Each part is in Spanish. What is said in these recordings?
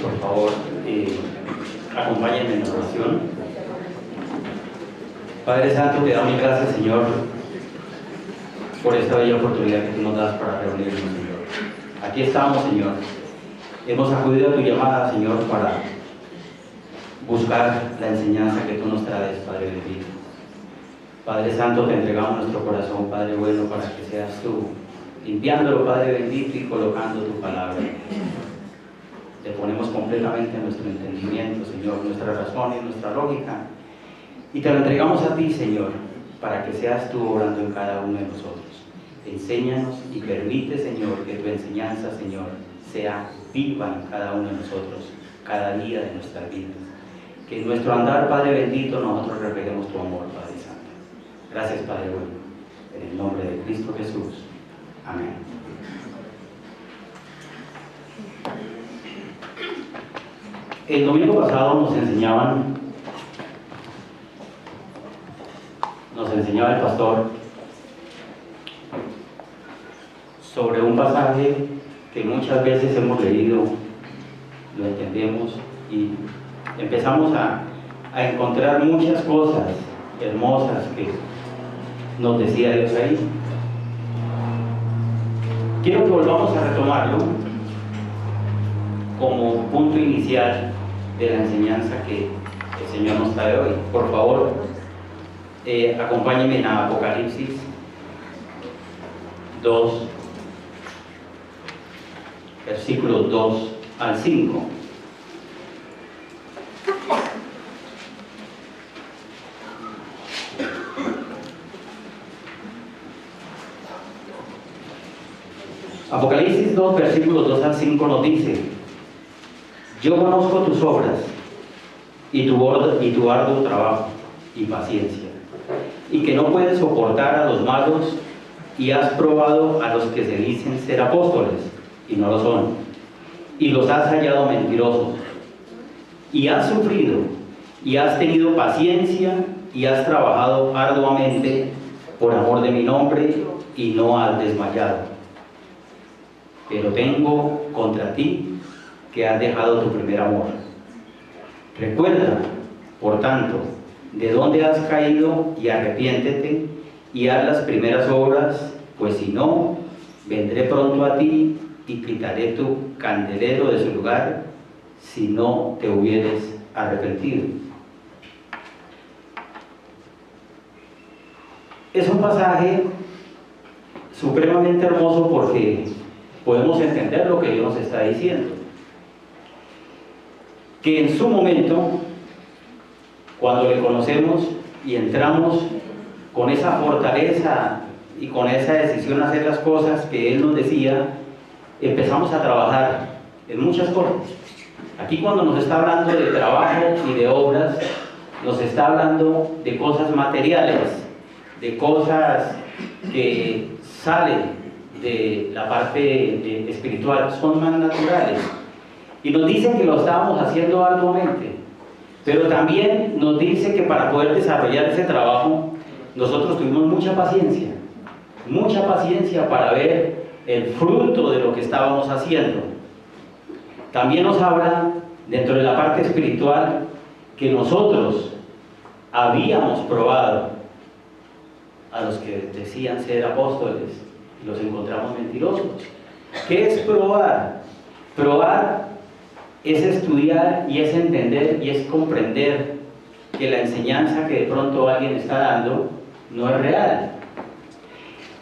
Por favor, acompáñenme en la oración. Padre Santo, te damos gracias, Señor, por esta bella oportunidad que tú nos das para reunirnos, Señor. Aquí estamos, Señor. Hemos acudido a tu llamada, Señor, para buscar la enseñanza que tú nos traes, Padre bendito. Padre Santo, te entregamos nuestro corazón, Padre bueno, para que seas tú limpiándolo, Padre bendito, y colocando tu palabra. Te ponemos completamente nuestro entendimiento, Señor, nuestra razón y nuestra lógica, y te lo entregamos a ti, Señor, para que seas tú obrando en cada uno de nosotros. Enséñanos y permite, Señor, que tu enseñanza, Señor, sea viva en cada uno de nosotros, cada día de nuestras vidas. Que en nuestro andar, Padre bendito, nosotros reflejemos tu amor, Padre Santo. Gracias, Padre bueno, en el nombre de Cristo Jesús. Amén. El domingo pasado nos enseñaba el pastor sobre un pasaje que muchas veces hemos leído, lo entendemos y empezamos a encontrar muchas cosas hermosas que nos decía Dios ahí. Quiero que volvamos a retomarlo como punto inicial de la enseñanza que el Señor nos trae hoy. Por favor, acompáñenme en Apocalipsis 2, versículos 2 al 5. Apocalipsis 2, versículos 2 al 5 nos dice: yo conozco tus obras y tu arduo trabajo y paciencia, y que no puedes soportar a los malos, y has probado a los que se dicen ser apóstoles y no lo son, y los has hallado mentirosos, y has sufrido y has tenido paciencia y has trabajado arduamente por amor de mi nombre y no has desmayado. Pero tengo contra ti que has dejado tu primer amor. Recuerda, por tanto, de dónde has caído y arrepiéntete y haz las primeras obras, pues si no, vendré pronto a ti y quitaré tu candelero de su lugar si no te hubieres arrepentido. Es un pasaje supremamente hermoso porque podemos entender lo que Dios nos está diciendo. Que en su momento, cuando le conocemos y entramos con esa fortaleza y con esa decisión a hacer las cosas que Él nos decía, empezamos a trabajar en muchas cosas. Aquí cuando nos está hablando de trabajo y de obras, nos está hablando de cosas materiales, de cosas que salen de la parte espiritual, son más naturales. Y nos dice que lo estábamos haciendo arduamente, pero también nos dice que para poder desarrollar ese trabajo, nosotros tuvimos mucha paciencia para ver el fruto de lo que estábamos haciendo. También nos habla, dentro de la parte espiritual, que nosotros habíamos probado a los que decían ser apóstoles y los encontramos mentirosos. ¿Qué es probar? Probar es estudiar y es entender y es comprender que la enseñanza que de pronto alguien está dando no es real.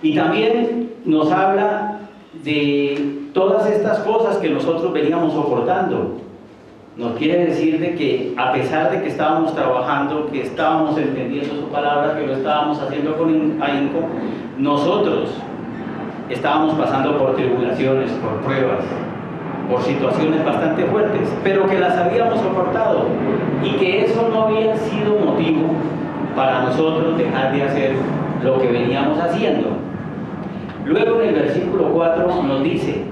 Y también nos habla de todas estas cosas que nosotros veníamos soportando. Nos quiere decir de que a pesar de que estábamos trabajando, que estábamos entendiendo su palabra, que lo estábamos haciendo con ahínco, nosotros estábamos pasando por tribulaciones, por pruebas, por situaciones bastante fuertes, pero que las habíamos soportado y que eso no había sido motivo para nosotros dejar de hacer lo que veníamos haciendo. Luego en el versículo 4 nos dice: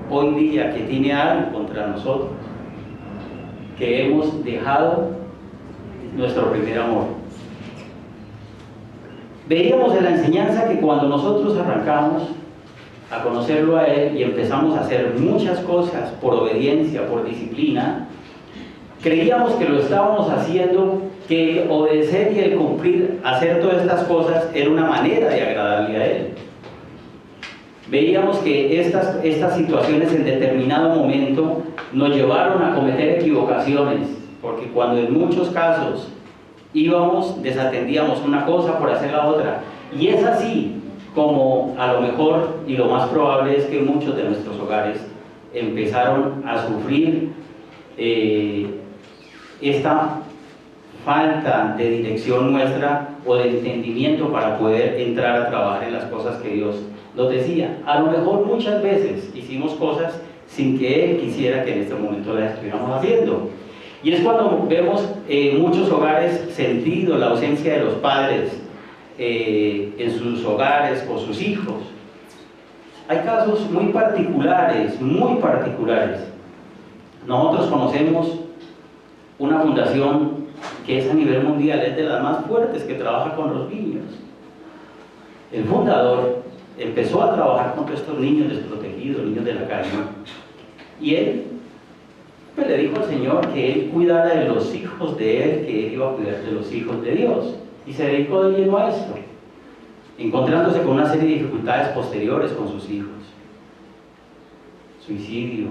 hoy día que tiene algo contra nosotros, que hemos dejado nuestro primer amor. Veíamos en la enseñanza que cuando nosotros arrancamos, a conocerlo a Él y empezamos a hacer muchas cosas por obediencia, por disciplina, creíamos que lo estábamos haciendo, que el obedecer y el cumplir, hacer todas estas cosas era una manera de agradarle a Él. Veíamos que estas situaciones en determinado momento nos llevaron a cometer equivocaciones, porque cuando en muchos casos íbamos, desatendíamos una cosa por hacer la otra. Y es así como a lo mejor y lo más probable es que muchos de nuestros hogares empezaron a sufrir esta falta de dirección nuestra o de entendimiento para poder entrar a trabajar en las cosas que Dios nos decía. A lo mejor muchas veces hicimos cosas sin que Él quisiera que en este momento las estuviéramos haciendo. Y es cuando vemos muchos hogares sentido la ausencia de los padres en sus hogares con sus hijos. Hay casos muy particulares, muy particulares. Nosotros conocemos una fundación que es a nivel mundial, es de las más fuertes, que trabaja con los niños. El fundador empezó a trabajar con todos estos niños desprotegidos, niños de la calle, y él pues, le dijo al Señor que él cuidara de los hijos de él, que él iba a cuidar de los hijos de Dios, y se dedicó de lleno a esto, encontrándose con una serie de dificultades posteriores con sus hijos: suicidio,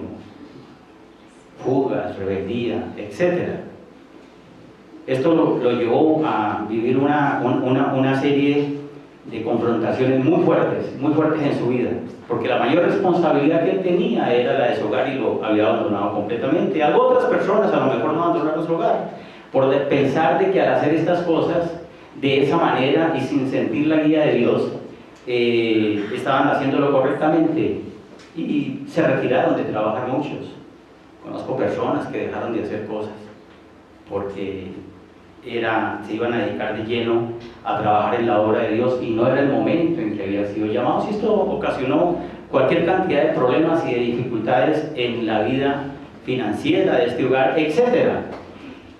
fugas, rebeldía, etc. Esto lo llevó a vivir una serie de confrontaciones muy fuertes en su vida, porque la mayor responsabilidad que él tenía era la de su hogar y lo había abandonado completamente. Algo otras personas a lo mejor no abandonaron su hogar por pensar de que al hacer estas cosas de esa manera y sin sentir la guía de Dios estaban haciéndolo correctamente y se retiraron de trabajar muchos. Conozco personas que dejaron de hacer cosas porque se iban a dedicar de lleno a trabajar en la obra de Dios y no era el momento en que había sido llamados, y esto ocasionó cualquier cantidad de problemas y de dificultades en la vida financiera de este hogar, etc.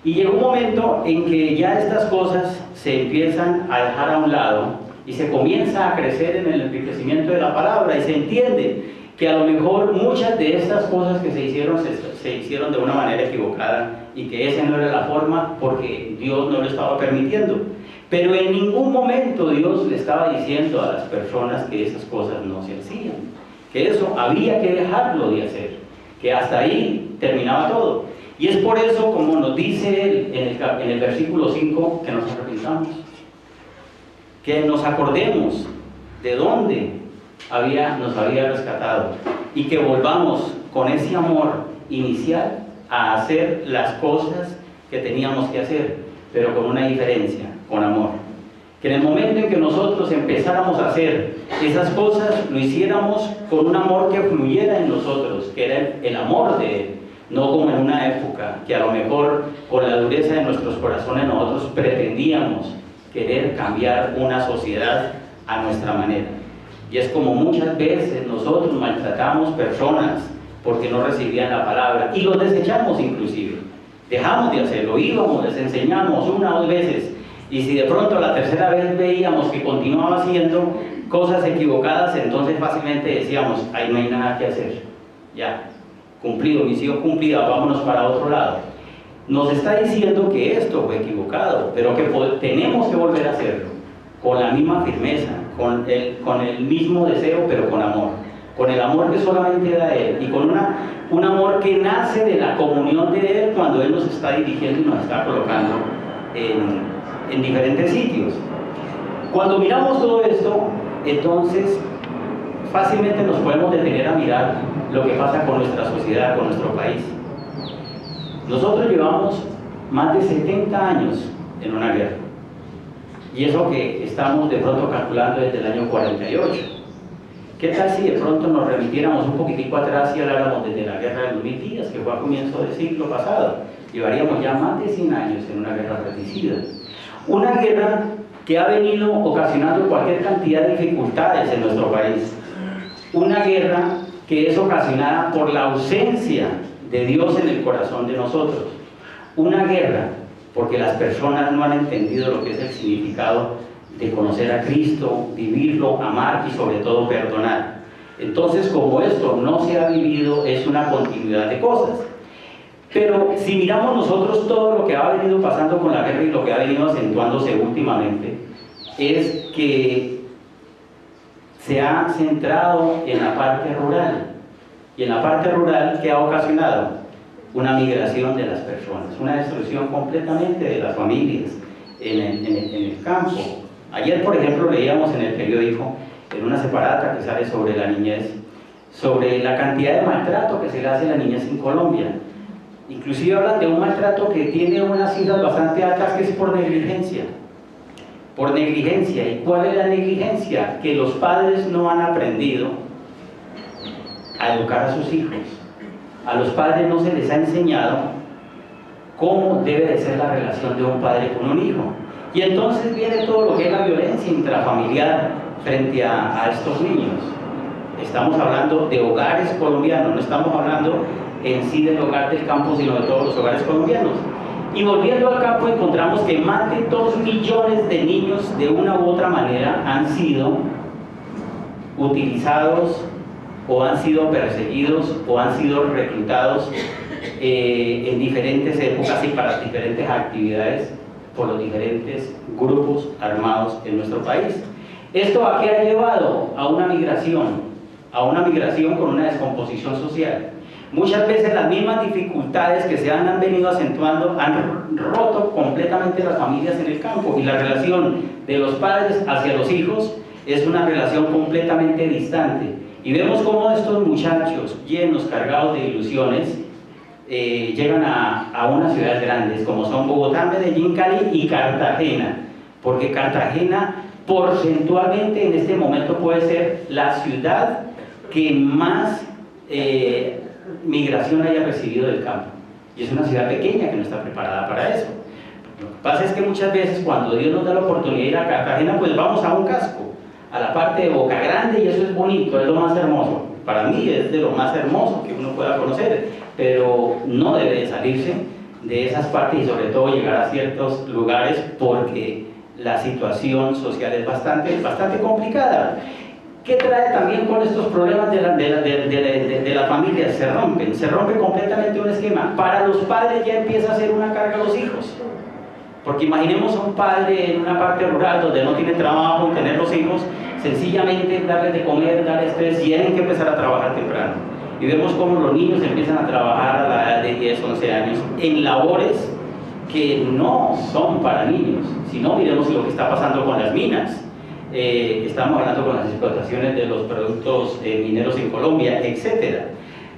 Y llegó un momento en que ya estas cosas se empiezan a dejar a un lado y se comienza a crecer en el enriquecimiento de la palabra y se entiende que a lo mejor muchas de estas cosas que se hicieron de una manera equivocada y que esa no era la forma porque Dios no lo estaba permitiendo. Pero en ningún momento Dios le estaba diciendo a las personas que esas cosas no se hacían, que eso había que dejarlo de hacer, que hasta ahí terminaba todo. Y es por eso, como nos dice él en el versículo 5, que nos arrepintamos, que nos acordemos de dónde nos había rescatado y que volvamos con ese amor inicial a hacer las cosas que teníamos que hacer, pero con una diferencia, con amor. Que en el momento en que nosotros empezáramos a hacer esas cosas, lo hiciéramos con un amor que fluyera en nosotros, que era el amor de Él, no como en una época que a lo mejor con la dureza de nuestros corazones nosotros pretendíamos querer cambiar una sociedad a nuestra manera. Y es como muchas veces nosotros maltratamos personas porque no recibían la palabra y los desechamos inclusive. Dejamos de hacerlo, íbamos, les enseñamos una o dos veces y si de pronto la tercera vez veíamos que continuaba haciendo cosas equivocadas, entonces fácilmente decíamos: ahí no hay nada que hacer, ya, cumplido, misión cumplida, vámonos para otro lado. Nos está diciendo que esto fue equivocado, pero que tenemos que volver a hacerlo con la misma firmeza, con el mismo deseo, pero con amor, con el amor que solamente da Él y con un amor que nace de la comunión de Él cuando Él nos está dirigiendo y nos está colocando en diferentes sitios. Cuando miramos todo esto, entonces fácilmente nos podemos detener a mirar lo que pasa con nuestra sociedad, con nuestro país. Nosotros llevamos más de 70 años en una guerra. Y eso que estamos de pronto calculando desde el año 48. ¿Qué tal si de pronto nos remitiéramos un poquitico atrás y habláramos desde la guerra de los 1000 días, que fue a comienzo del siglo pasado? Llevaríamos ya más de 100 años en una guerra fratricida. Una guerra que ha venido ocasionando cualquier cantidad de dificultades en nuestro país. Una guerra que es ocasionada por la ausencia de Dios en el corazón de nosotros. Una guerra porque las personas no han entendido lo que es el significado de conocer a Cristo, vivirlo, amar y sobre todo perdonar. Entonces, como esto no se ha vivido, es una continuidad de cosas. Pero si miramos nosotros todo lo que ha venido pasando con la guerra y lo que ha venido acentuándose últimamente, es que se ha centrado en la parte rural. Y en la parte rural, ¿qué ha ocasionado? Una migración de las personas, una destrucción completamente de las familias en el campo. Ayer, por ejemplo, leíamos en el periódico, en una separata que sale sobre la niñez, sobre la cantidad de maltrato que se le hace a la niñez en Colombia. Inclusive hablan de un maltrato que tiene unas cifras bastante altas, que es por negligencia. Por negligencia. ¿Y cuál es la negligencia? Que los padres no han aprendido a educar a sus hijos. A los padres no se les ha enseñado cómo debe de ser la relación de un padre con un hijo. Y entonces viene todo lo que es la violencia intrafamiliar frente a estos niños. Estamos hablando de hogares colombianos, no estamos hablando en sí del hogar del campo, sino de todos los hogares colombianos. Y volviendo al campo, encontramos que más de 2 millones de niños de una u otra manera han sido utilizados o han sido perseguidos o han sido reclutados en diferentes épocas y para diferentes actividades por los diferentes grupos armados en nuestro país. ¿Esto a qué ha llevado? A una migración con una descomposición social. Muchas veces las mismas dificultades que se han venido acentuando han roto completamente las familias en el campo, y la relación de los padres hacia los hijos es una relación completamente distante. Y vemos cómo estos muchachos llenos, cargados de ilusiones, llegan a unas ciudades grandes como son Bogotá, Medellín, Cali y Cartagena, porque Cartagena porcentualmente en este momento puede ser la ciudad que más migración haya recibido del campo, y es una ciudad pequeña que no está preparada para eso. Lo que pasa es que muchas veces cuando Dios nos da la oportunidad de ir a Cartagena, pues vamos a un casco, a la parte de Boca Grande, y eso es bonito, es lo más hermoso. Para mí es de lo más hermoso que uno pueda conocer, pero no debe de salirse de esas partes y sobre todo llegar a ciertos lugares, porque la situación social es bastante complicada. ¿Qué trae también con estos problemas de la familia? Se rompe completamente un esquema. Para los padres ya empieza a ser una carga a los hijos. Porque imaginemos a un padre en una parte rural donde no tiene trabajo y tener los hijos, sencillamente darles de comer, darles estrés, y tienen que empezar a trabajar temprano. Y vemos cómo los niños empiezan a trabajar a la edad de 10, 11 años en labores que no son para niños, sino miremos lo que está pasando con las minas. Estamos hablando con las explotaciones de los productos mineros en Colombia, etc.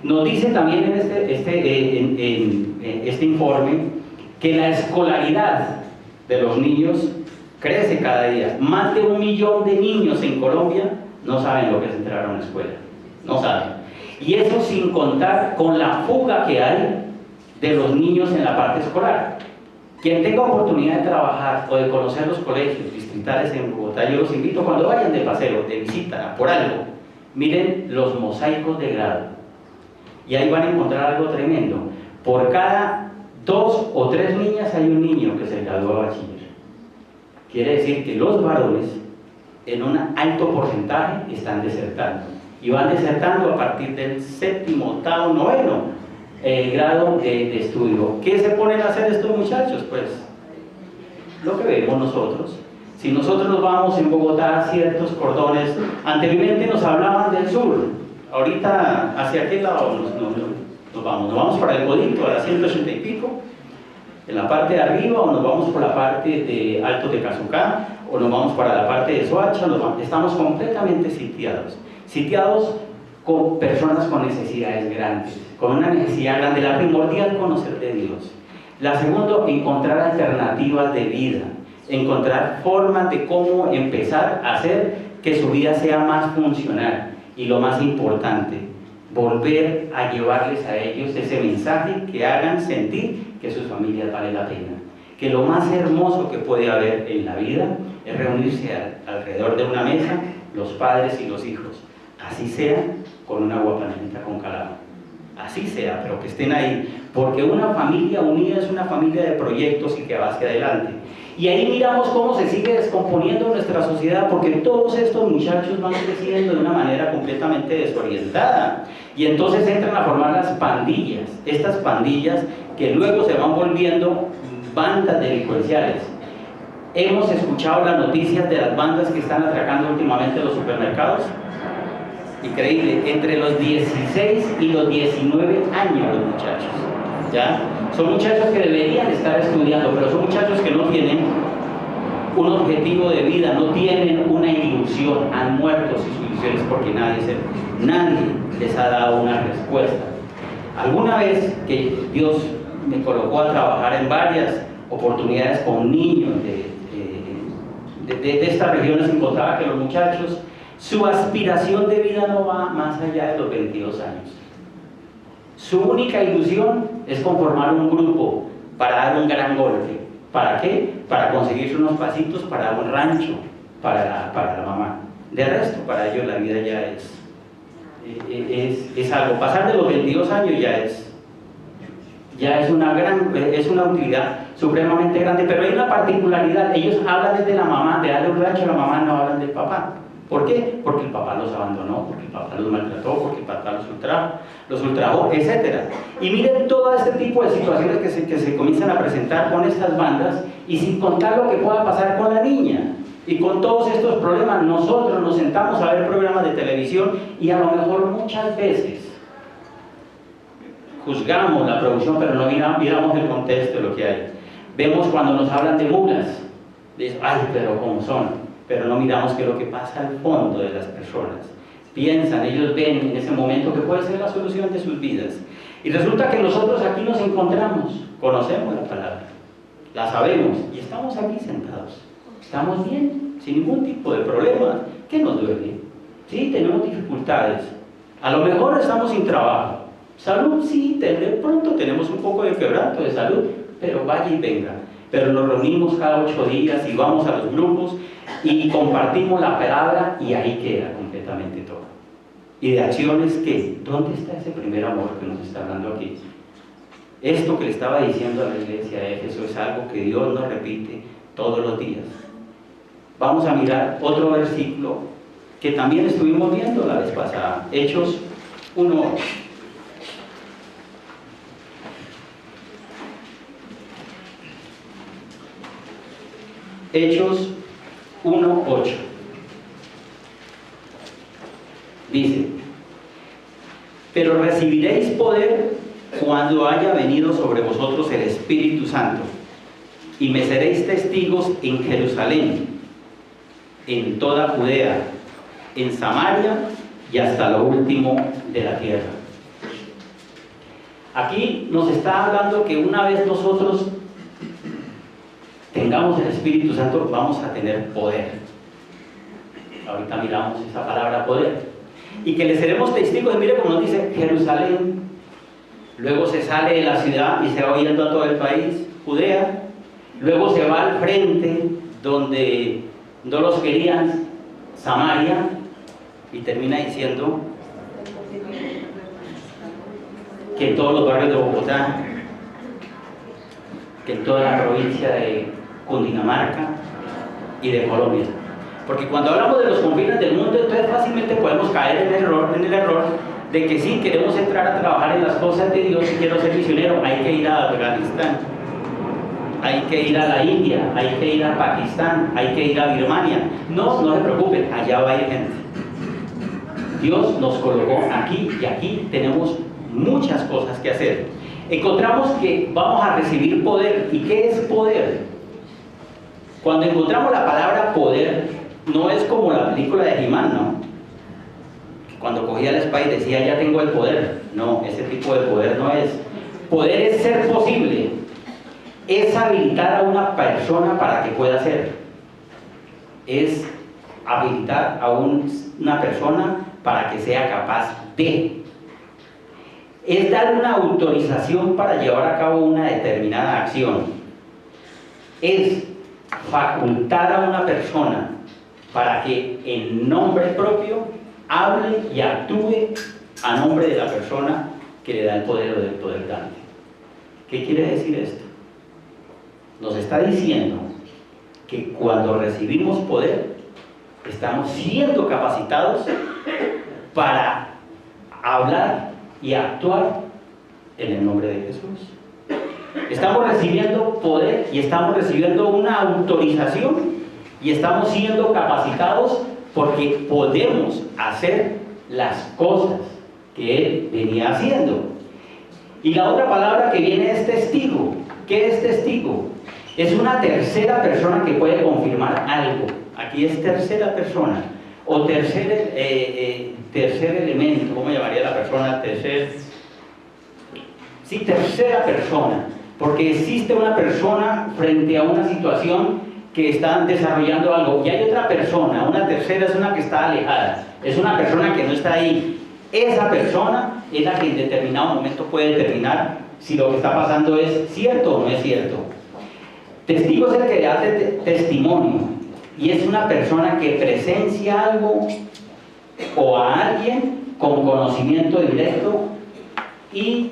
Nos dice también en este informe que la escolaridad de los niños crece cada día. Más de 1 millón de niños en Colombia no saben lo que es entrar a una escuela, no saben. Y eso sin contar con la fuga que hay de los niños en la parte escolar. Quien tenga oportunidad de trabajar o de conocer los colegios distritales en Bogotá, yo los invito cuando vayan de paseo, de visita, por algo, miren los mosaicos de grado. Y ahí van a encontrar algo tremendo. Por cada 2 o 3 niñas hay un niño que se graduó a bachiller. Quiere decir que los varones, en un alto porcentaje, están desertando. Y van desertando a partir del 7º, 8º, 9º grado de estudio. ¿Qué se ponen a hacer estos muchachos? Pues lo que vemos nosotros. Si nosotros nos vamos en Bogotá a ciertos cordones, anteriormente nos hablaban del sur, ahorita hacia qué lado nos vamos para el Codito, a la 180 y pico, en la parte de arriba, o nos vamos por la parte de Alto de Cazucá, o nos vamos para la parte de Soacha. Estamos completamente sitiados con personas con necesidades grandes, con una necesidad grande. La primordial, conocer de Dios. La segunda, encontrar alternativas de vida, encontrar formas de cómo empezar a hacer que su vida sea más funcional. Y lo más importante, volver a llevarles a ellos ese mensaje que hagan sentir que sus familias valen la pena. Que lo más hermoso que puede haber en la vida es reunirse alrededor de una mesa, los padres y los hijos. Así sea con una guapanelita con calado. Así sea, pero que estén ahí. Porque una familia unida es una familia de proyectos y que va hacia adelante. Y ahí miramos cómo se sigue descomponiendo nuestra sociedad, porque todos estos muchachos van creciendo de una manera completamente desorientada. Y entonces entran a formar las pandillas, estas pandillas que luego se van volviendo bandas delincuenciales. Hemos escuchado las noticias de las bandas que están atracando últimamente los supermercados. Increíble, entre los 16 y los 19 años los muchachos, ¿ya? Son muchachos que deberían estar estudiando, pero son muchachos que no tienen un objetivo de vida, no tienen una ilusión, han muerto sus ilusiones porque nadie les ha dado una respuesta. Alguna vez que Dios me colocó a trabajar en varias oportunidades con niños de estas regiones, encontraba que los muchachos, su aspiración de vida no va más allá de los 22 años. Su única ilusión es conformar un grupo para dar un gran golpe. ¿Para qué? Para conseguirse unos pasitos para un rancho, para la mamá. De resto, para ellos la vida ya es algo. Pasar de los 22 años ya es una utilidad supremamente grande, pero hay una particularidad. Ellos hablan desde la mamá, de darle un rancho a la mamá, no hablan del papá. ¿Por qué? Porque el papá los abandonó, porque el papá los maltrató, porque el papá los ultrajó, etc. Y miren todo este tipo de situaciones que se comienzan a presentar con estas bandas, y sin contar lo que pueda pasar con la niña. Y con todos estos problemas, nosotros nos sentamos a ver programas de televisión y a lo mejor muchas veces juzgamos la producción, pero no miramos el contexto de lo que hay. Vemos cuando nos hablan de mulas, dicen, ay, pero ¿cómo son? Pero no miramos qué es lo que pasa al fondo de las personas. Piensan, ellos ven en ese momento que puede ser la solución de sus vidas. Y resulta que nosotros aquí nos encontramos, conocemos la palabra, la sabemos y estamos aquí sentados. Estamos bien, sin ningún tipo de problema. ¿Qué nos duele? Sí, tenemos dificultades. A lo mejor estamos sin trabajo. Salud, sí, de pronto tenemos un poco de quebranto de salud, pero vaya y venga. Pero nos reunimos cada 8 días y vamos a los grupos y compartimos la palabra y ahí queda completamente todo. Y de acciones, ¿qué? ¿Dónde está ese primer amor que nos está hablando aquí? Esto que le estaba diciendo a la iglesia de Éfeso es algo que Dios nos repite todos los días. Vamos a mirar otro versículo que también estuvimos viendo la vez pasada, Hechos 1:8. Hechos 1:8 dice: pero recibiréis poder cuando haya venido sobre vosotros el Espíritu Santo, y me seréis testigos en Jerusalén, en toda Judea, en Samaria y hasta lo último de la tierra. Aquí nos está hablando que una vez nosotros tengamos el Espíritu Santo, vamos a tener poder. Ahorita miramos esa palabra poder. Y que le seremos testigos, mire como nos dice Jerusalén, luego se sale de la ciudad y se va yendo a todo el país, Judea, luego se va al frente donde no los querían, Samaria, y termina diciendo que en todos los barrios de Bogotá, que en toda la provincia de Cundinamarca y de Colombia. Porque cuando hablamos de los confines del mundo, entonces fácilmente podemos caer en el error de que sí, queremos entrar a trabajar en las cosas de Dios y quiero ser misionero, hay que ir a Afganistán, hay que ir a la India, hay que ir a Pakistán, hay que ir a Birmania. No se preocupen, allá va a ir gente. Dios nos colocó aquí y aquí tenemos muchas cosas que hacer. Encontramos que vamos a recibir poder. ¿Y qué es poder? Cuando encontramos la palabra poder, no es como la película de He-Man, ¿no? Cuando cogía la espada y decía, ya tengo el poder. No, ese tipo de poder no es. Poder es ser posible. Es habilitar a una persona para que pueda ser. Es habilitar a una persona para que sea capaz de. Es dar una autorización para llevar a cabo una determinada acción. Es facultar a una persona para que en nombre propio hable y actúe a nombre de la persona que le da el poder o del poder dante. ¿Qué quiere decir esto? Nos está diciendo que cuando recibimos poder, estamos siendo capacitados para hablar y actuar en el nombre de Jesús. Estamos recibiendo poder y estamos recibiendo una autorización y estamos siendo capacitados porque podemos hacer las cosas que Él venía haciendo. Y la otra palabra que viene es testigo. ¿Qué es testigo? Es una tercera persona que puede confirmar algo. Aquí es tercera persona o tercer elemento. ¿Cómo llamaría la persona? Tercera persona, porque existe una persona frente a una situación que está desarrollando algo y hay otra persona, una tercera es una que está alejada, es una persona que no está ahí. Esa persona es la que en determinado momento puede determinar si lo que está pasando es cierto o no es cierto. Testigo es el que hace testimonio y es una persona que presencia algo o a alguien con conocimiento directo y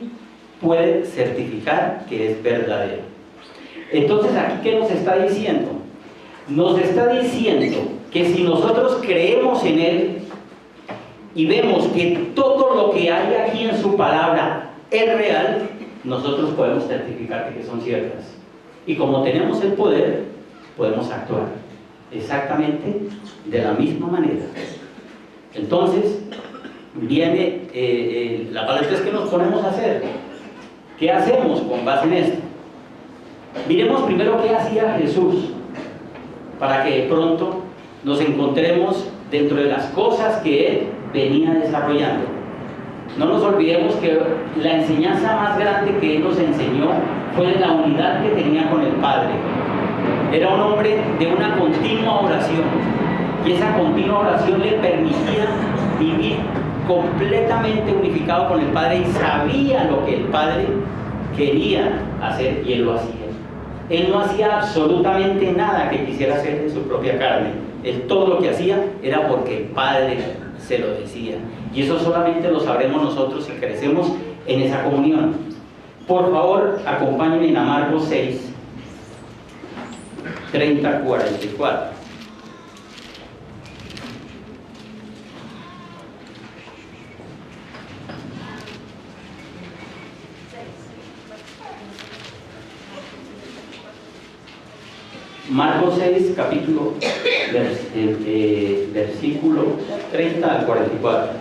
puede certificar que es verdadero. Entonces, aquí, ¿qué nos está diciendo? Nos está diciendo que si nosotros creemos en Él y vemos que todo lo que hay aquí en su palabra es real, nosotros podemos certificar que son ciertas. Y como tenemos el poder, podemos actuar exactamente de la misma manera. Entonces, viene la palabra es que nos ponemos a hacer. ¿Qué hacemos con base en esto? Miremos primero qué hacía Jesús, para que de pronto nos encontremos dentro de las cosas que Él venía desarrollando. No nos olvidemos que la enseñanza más grande que Él nos enseñó fue la unidad que tenía con el Padre. Era un hombre de una continua oración, y esa continua oración le permitía vivir completamente unificado con el Padre y sabía lo que el Padre quería hacer y Él lo hacía. Él no hacía absolutamente nada que quisiera hacer en su propia carne. Él todo lo que hacía era porque el Padre se lo decía. Y eso solamente lo sabremos nosotros si crecemos en esa comunión. Por favor, acompáñenme a Marcos 6, 30-44. Marcos 6, versículo 30 al 44.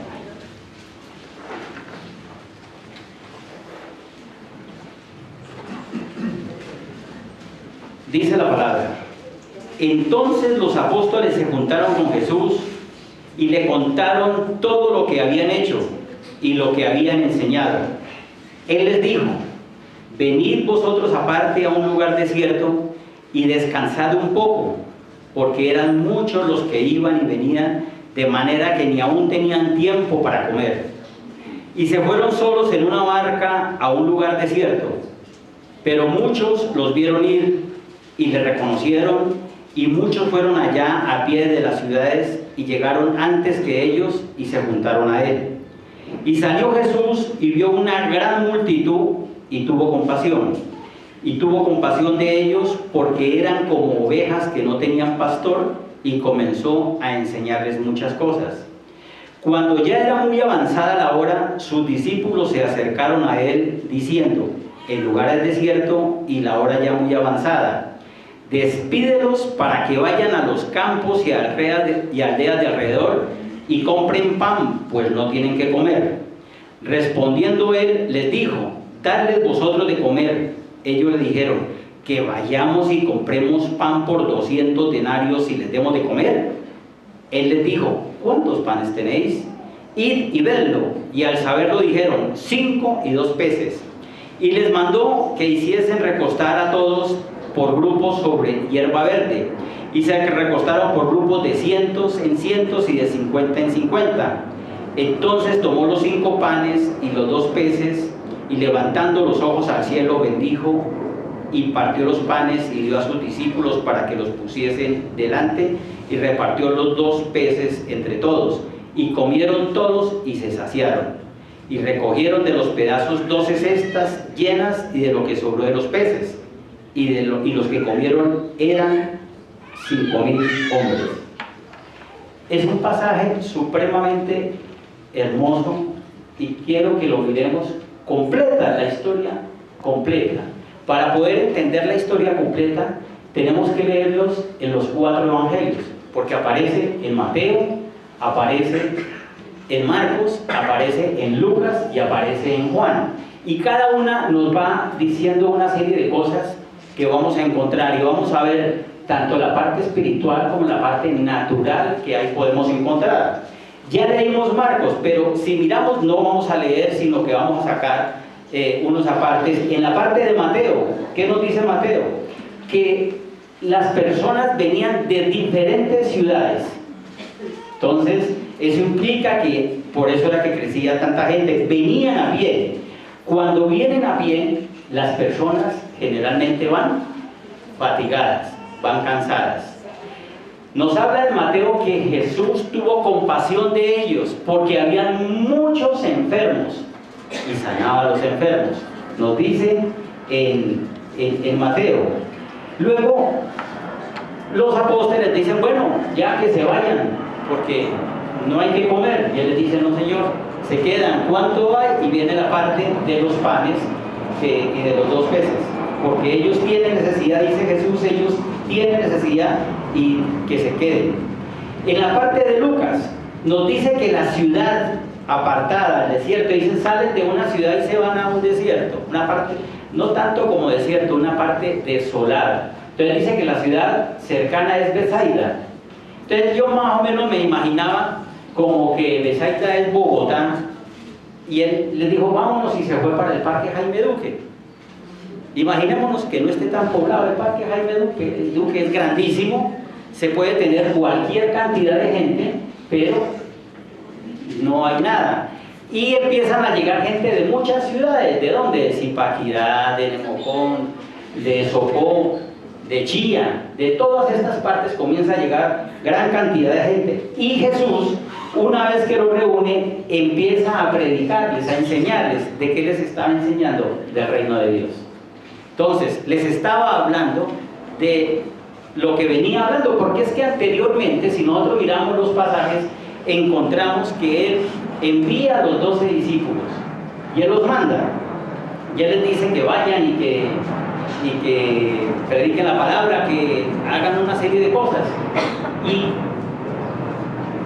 Dice la palabra: entonces los apóstoles se juntaron con Jesús y le contaron todo lo que habían hecho y lo que habían enseñado. Él les dijo: venid vosotros aparte a un lugar desierto y descansad un poco, porque eran muchos los que iban y venían, de manera que ni aún tenían tiempo para comer. Y se fueron solos en una barca a un lugar desierto. Pero muchos los vieron ir y le reconocieron, y muchos fueron allá a pie de las ciudades y llegaron antes que ellos y se juntaron a él. Y salió Jesús y vio una gran multitud y tuvo compasión. Y tuvo compasión de ellos porque eran como ovejas que no tenían pastor, y comenzó a enseñarles muchas cosas. Cuando ya era muy avanzada la hora, sus discípulos se acercaron a él diciendo: el lugar es desierto y la hora ya muy avanzada. Despídelos para que vayan a los campos y aldeas de alrededor y compren pan, pues no tienen que comer. Respondiendo él, les dijo: dadles vosotros de comer. Ellos le dijeron: que vayamos y compremos pan por 200 denarios y les demos de comer. Él les dijo: ¿cuántos panes tenéis? Id y vedlo. Y al saberlo dijeron: 5 y 2 peces. Y les mandó que hiciesen recostar a todos por grupos sobre hierba verde. Y se recostaron por grupos de cientos en cientos y de 50 en 50. Entonces tomó los 5 panes y los 2 peces, y levantando los ojos al cielo bendijo y partió los panes y dio a sus discípulos para que los pusiesen delante, y repartió los 2 peces entre todos, y comieron todos y se saciaron, y recogieron de los pedazos 12 cestas llenas y de lo que sobró de los peces, y los que comieron eran 5.000 hombres. Es un pasaje supremamente hermoso y quiero que lo miremos completa, la historia completa. Para poder entender la historia completa, tenemos que leerlos en los 4 evangelios, porque aparece en Mateo, aparece en Marcos, aparece en Lucas y aparece en Juan. Y cada una nos va diciendo una serie de cosas que vamos a encontrar y vamos a ver tanto la parte espiritual como la parte natural que ahí podemos encontrar. Ya leímos Marcos, pero si miramos no vamos a leer, sino que vamos a sacar unos apartes. En la parte de Mateo, ¿qué nos dice Mateo? Que las personas venían de diferentes ciudades. Entonces, eso implica que, por eso era que crecía tanta gente, venían a pie. Cuando vienen a pie, las personas generalmente van fatigadas, van cansadas. Nos habla en Mateo que Jesús tuvo compasión de ellos porque habían muchos enfermos y sanaba a los enfermos. Nos dice en Mateo. Luego, los apóstoles dicen, bueno, ya que se vayan, porque no hay que comer. Y él les dice, no señor, se quedan. ¿Cuánto hay? Y viene la parte de los panes y de los 2 peces. Porque ellos tienen necesidad, dice Jesús, ellos tienen necesidad y que se queden. En la parte de Lucas, nos dice que la ciudad apartada, el desierto, dicen, salen de una ciudad y se van a un desierto. Una parte, no tanto como desierto, una parte desolada. Entonces dice que la ciudad cercana es Betsaida. Entonces yo más o menos me imaginaba como que Betsaida es Bogotá y él les dijo, vámonos, y se fue para el Parque Jaime Duque. Imaginémonos que no esté tan poblado el Parque Jaime Duque. El Duque es grandísimo, se puede tener cualquier cantidad de gente, pero no hay nada. Y empiezan a llegar gente de muchas ciudades. ¿De dónde? De Zipaquirá, de Nemocón, de Socó, de Chía, de todas estas partes comienza a llegar gran cantidad de gente. Y Jesús, una vez que los reúne, empieza a predicarles, a enseñarles. ¿De qué les estaba enseñando? Del reino de Dios. Entonces, les estaba hablando de lo que venía hablando, porque es que anteriormente, si nosotros miramos los pasajes, encontramos que Él envía a los 12 discípulos y Él los manda. Y Él les dice que vayan y que prediquen la palabra, que hagan una serie de cosas. ¿Y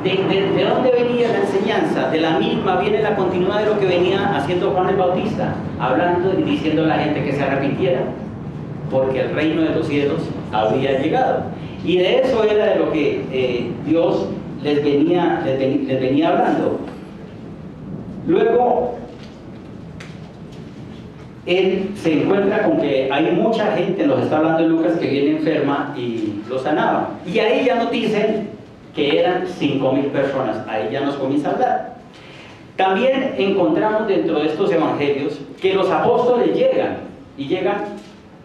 de dónde venía la enseñanza? De la misma viene la continuidad de lo que venía haciendo Juan el Bautista, hablando y diciendo a la gente que se arrepintiera, porque el reino de los cielos había llegado. Y de eso era de lo que Dios les venía hablando. Luego Él se encuentra con que hay mucha gente, nos está hablando de Lucas, que viene enferma y lo sanaba. Y ahí ya nos dicen que eran 5.000 personas. Ahí ya nos comienza a hablar. También encontramos dentro de estos evangelios que los apóstoles llegan y llegan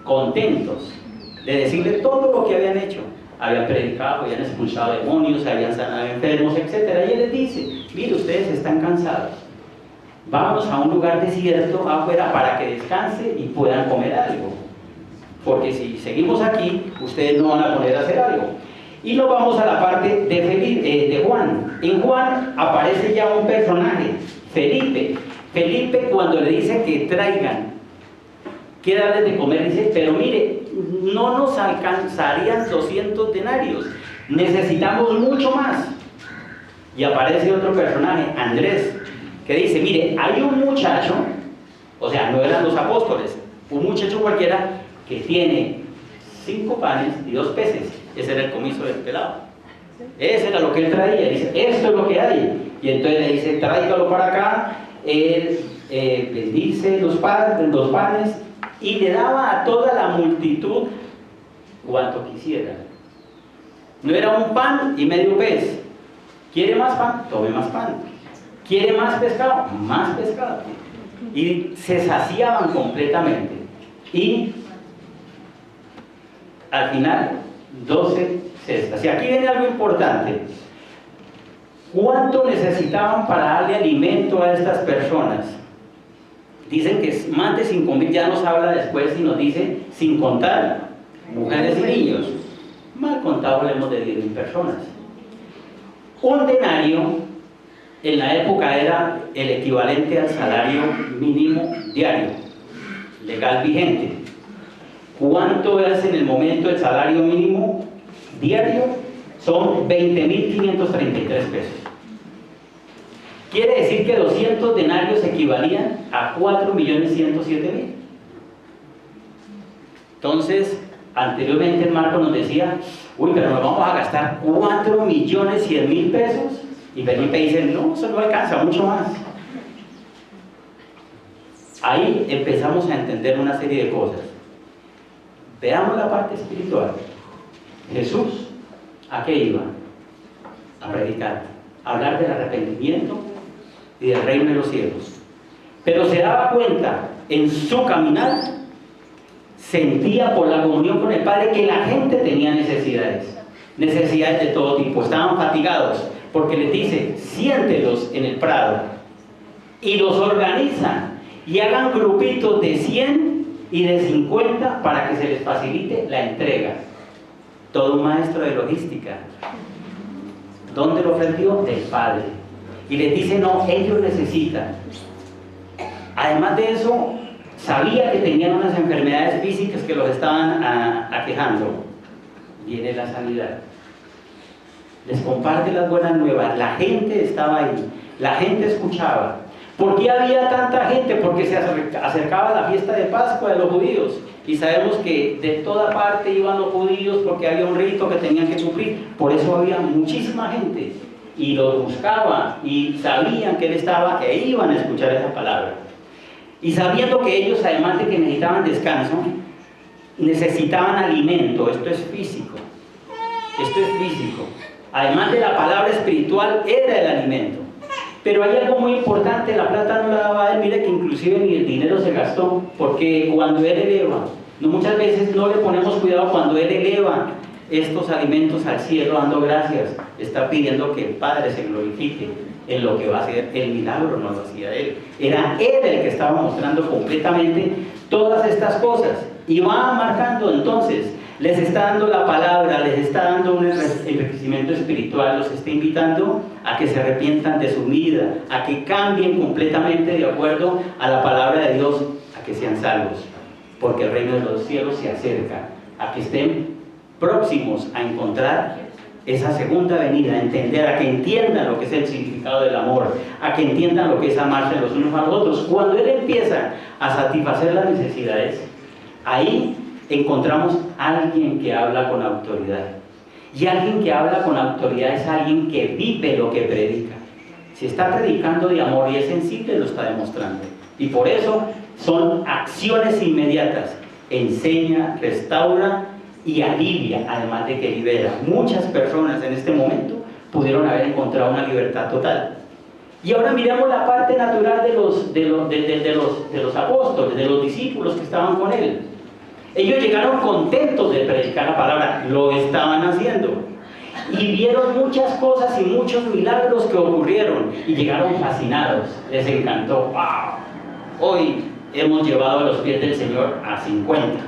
contentos de decirle todo lo que habían hecho. Habían predicado, habían expulsado demonios, habían sanado enfermos, etc. Y Él les dice, mire, ustedes están cansados, vámonos a un lugar desierto afuera para que descanse y puedan comer algo, porque si seguimos aquí, ustedes no van a poder hacer algo. Y nos vamos a la parte de Juan. En Juan aparece ya un personaje, Felipe. Felipe, cuando le dice que traigan, que darles de comer, dice, pero mire, no nos alcanzarían 200 denarios, necesitamos mucho más. Y aparece otro personaje, Andrés, que dice, mire, hay un muchacho, o sea, no eran los apóstoles, un muchacho cualquiera que tiene 5 panes y 2 peces. Ese era el comiso del pelado. Ese era lo que él traía. Dice, esto es lo que hay. Y entonces le dice, tráigalo para acá. Él bendice los panes y le daba a toda la multitud cuanto quisiera. No era un pan y medio pez. ¿Quiere más pan? Tome más pan. ¿Quiere más pescado? Más pescado. Y se saciaban completamente. Y al final, 12 cestas. Y aquí viene algo importante. ¿Cuánto necesitaban para darle alimento a estas personas? Dicen que más de 5.000, ya nos habla después y nos dice, sin contar mujeres y niños. mal contado hablemos de 10.000 personas. Un denario en la época era el equivalente al salario mínimo diario, legal vigente. ¿Cuánto es en el momento el salario mínimo diario? Son 20.533 pesos. Quiere decir que 200 denarios equivalían a 4.107.000. Entonces, anteriormente el Marco nos decía, uy, pero nos vamos a gastar 4.100.000 pesos. Y Felipe dice, no, eso no alcanza, mucho más. Ahí empezamos a entender una serie de cosas. Veamos la parte espiritual. Jesús, ¿a qué iba? A predicar, a hablar del arrepentimiento y del reino de los cielos. Pero se daba cuenta en su caminar, sentía por la comunión con el Padre que la gente tenía necesidades de todo tipo, estaban fatigados, porque les dice, siéntelos en el prado, y los organizan, y hagan grupitos de 100 y de 50 para que se les facilite la entrega. Todo un maestro de logística. ¿Dónde lo ofreció? Del Padre. Y les dice, no, ellos necesitan. Además de eso, sabía que tenían unas enfermedades físicas que los estaban aquejando. Viene la sanidad. Les comparte las buenas nuevas. La gente estaba ahí. La gente escuchaba. ¿Por qué había tanta gente? Porque se acercaba la fiesta de Pascua de los judíos. Y sabemos que de toda parte iban los judíos porque había un rito que tenían que cumplir. Por eso había muchísima gente. Y los buscaban y sabían que él estaba e iban a escuchar esa palabra. Y sabiendo que ellos, además de que necesitaban descanso, necesitaban alimento. Esto es físico. Esto es físico. Además de la palabra espiritual, era el alimento. Pero hay algo muy importante, la plata no la daba él, mire que inclusive ni el dinero se gastó, porque cuando él eleva, muchas veces no le ponemos cuidado cuando él eleva estos alimentos al cielo dando gracias, está pidiendo que el Padre se glorifique en lo que va a hacer. El milagro no lo hacía él, era él el que estaba mostrando completamente todas estas cosas, y va marcando entonces. Les está dando la palabra, les está dando un enriquecimiento espiritual, los está invitando a que se arrepientan de su vida, a que cambien completamente de acuerdo a la palabra de Dios, a que sean salvos, porque el reino de los cielos se acerca, a que estén próximos a encontrar esa segunda venida, a entender, a que entiendan lo que es el significado del amor, a que entiendan lo que es amarse los unos a los otros. Cuando Él empieza a satisfacer las necesidades, ahí encontramos a alguien que habla con autoridad. Y alguien que habla con autoridad es alguien que vive lo que predica. Si está predicando de amor y es sensible, lo está demostrando. Y por eso son acciones inmediatas. Enseña, restaura y alivia, además de que libera. Muchas personas en este momento pudieron haber encontrado una libertad total. Y ahora miremos la parte natural de los apóstoles, de los discípulos que estaban con él. Ellos llegaron contentos de predicar la palabra, lo estaban haciendo. Y vieron muchas cosas y muchos milagros que ocurrieron. Y llegaron fascinados, les encantó. ¡Wow! Hoy hemos llevado a los pies del Señor a 50.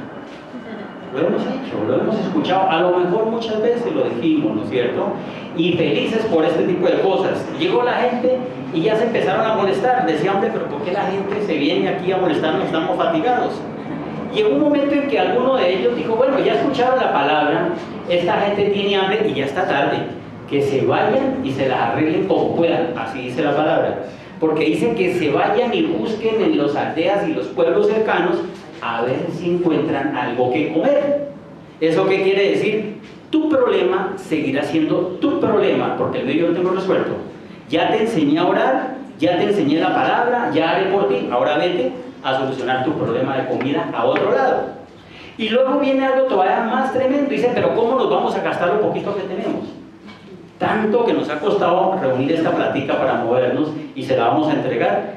Lo hemos hecho, lo hemos escuchado, a lo mejor muchas veces lo dijimos, ¿no es cierto? Y felices por este tipo de cosas. Llegó la gente y ya se empezaron a molestar. Decían, hombre, pero ¿por qué la gente se viene aquí a molestarnos? Estamos fatigados. Llegó un momento en que alguno de ellos dijo, bueno, ya escucharon la palabra, esta gente tiene hambre y ya está tarde, que se vayan y se las arreglen como puedan, así dice la palabra, porque dice que se vayan y busquen en las aldeas y los pueblos cercanos a ver si encuentran algo que comer. ¿Eso qué quiere decir? Tu problema seguirá siendo tu problema, porque el mío yo lo tengo resuelto. Ya te enseñé a orar, ya te enseñé la palabra, ya haré por ti, ahora vete a solucionar tu problema de comida a otro lado. Y luego viene algo todavía más tremendo, dice, pero ¿cómo nos vamos a gastar lo poquito que tenemos? Tanto que nos ha costado reunir esta platica para movernos y se la vamos a entregar.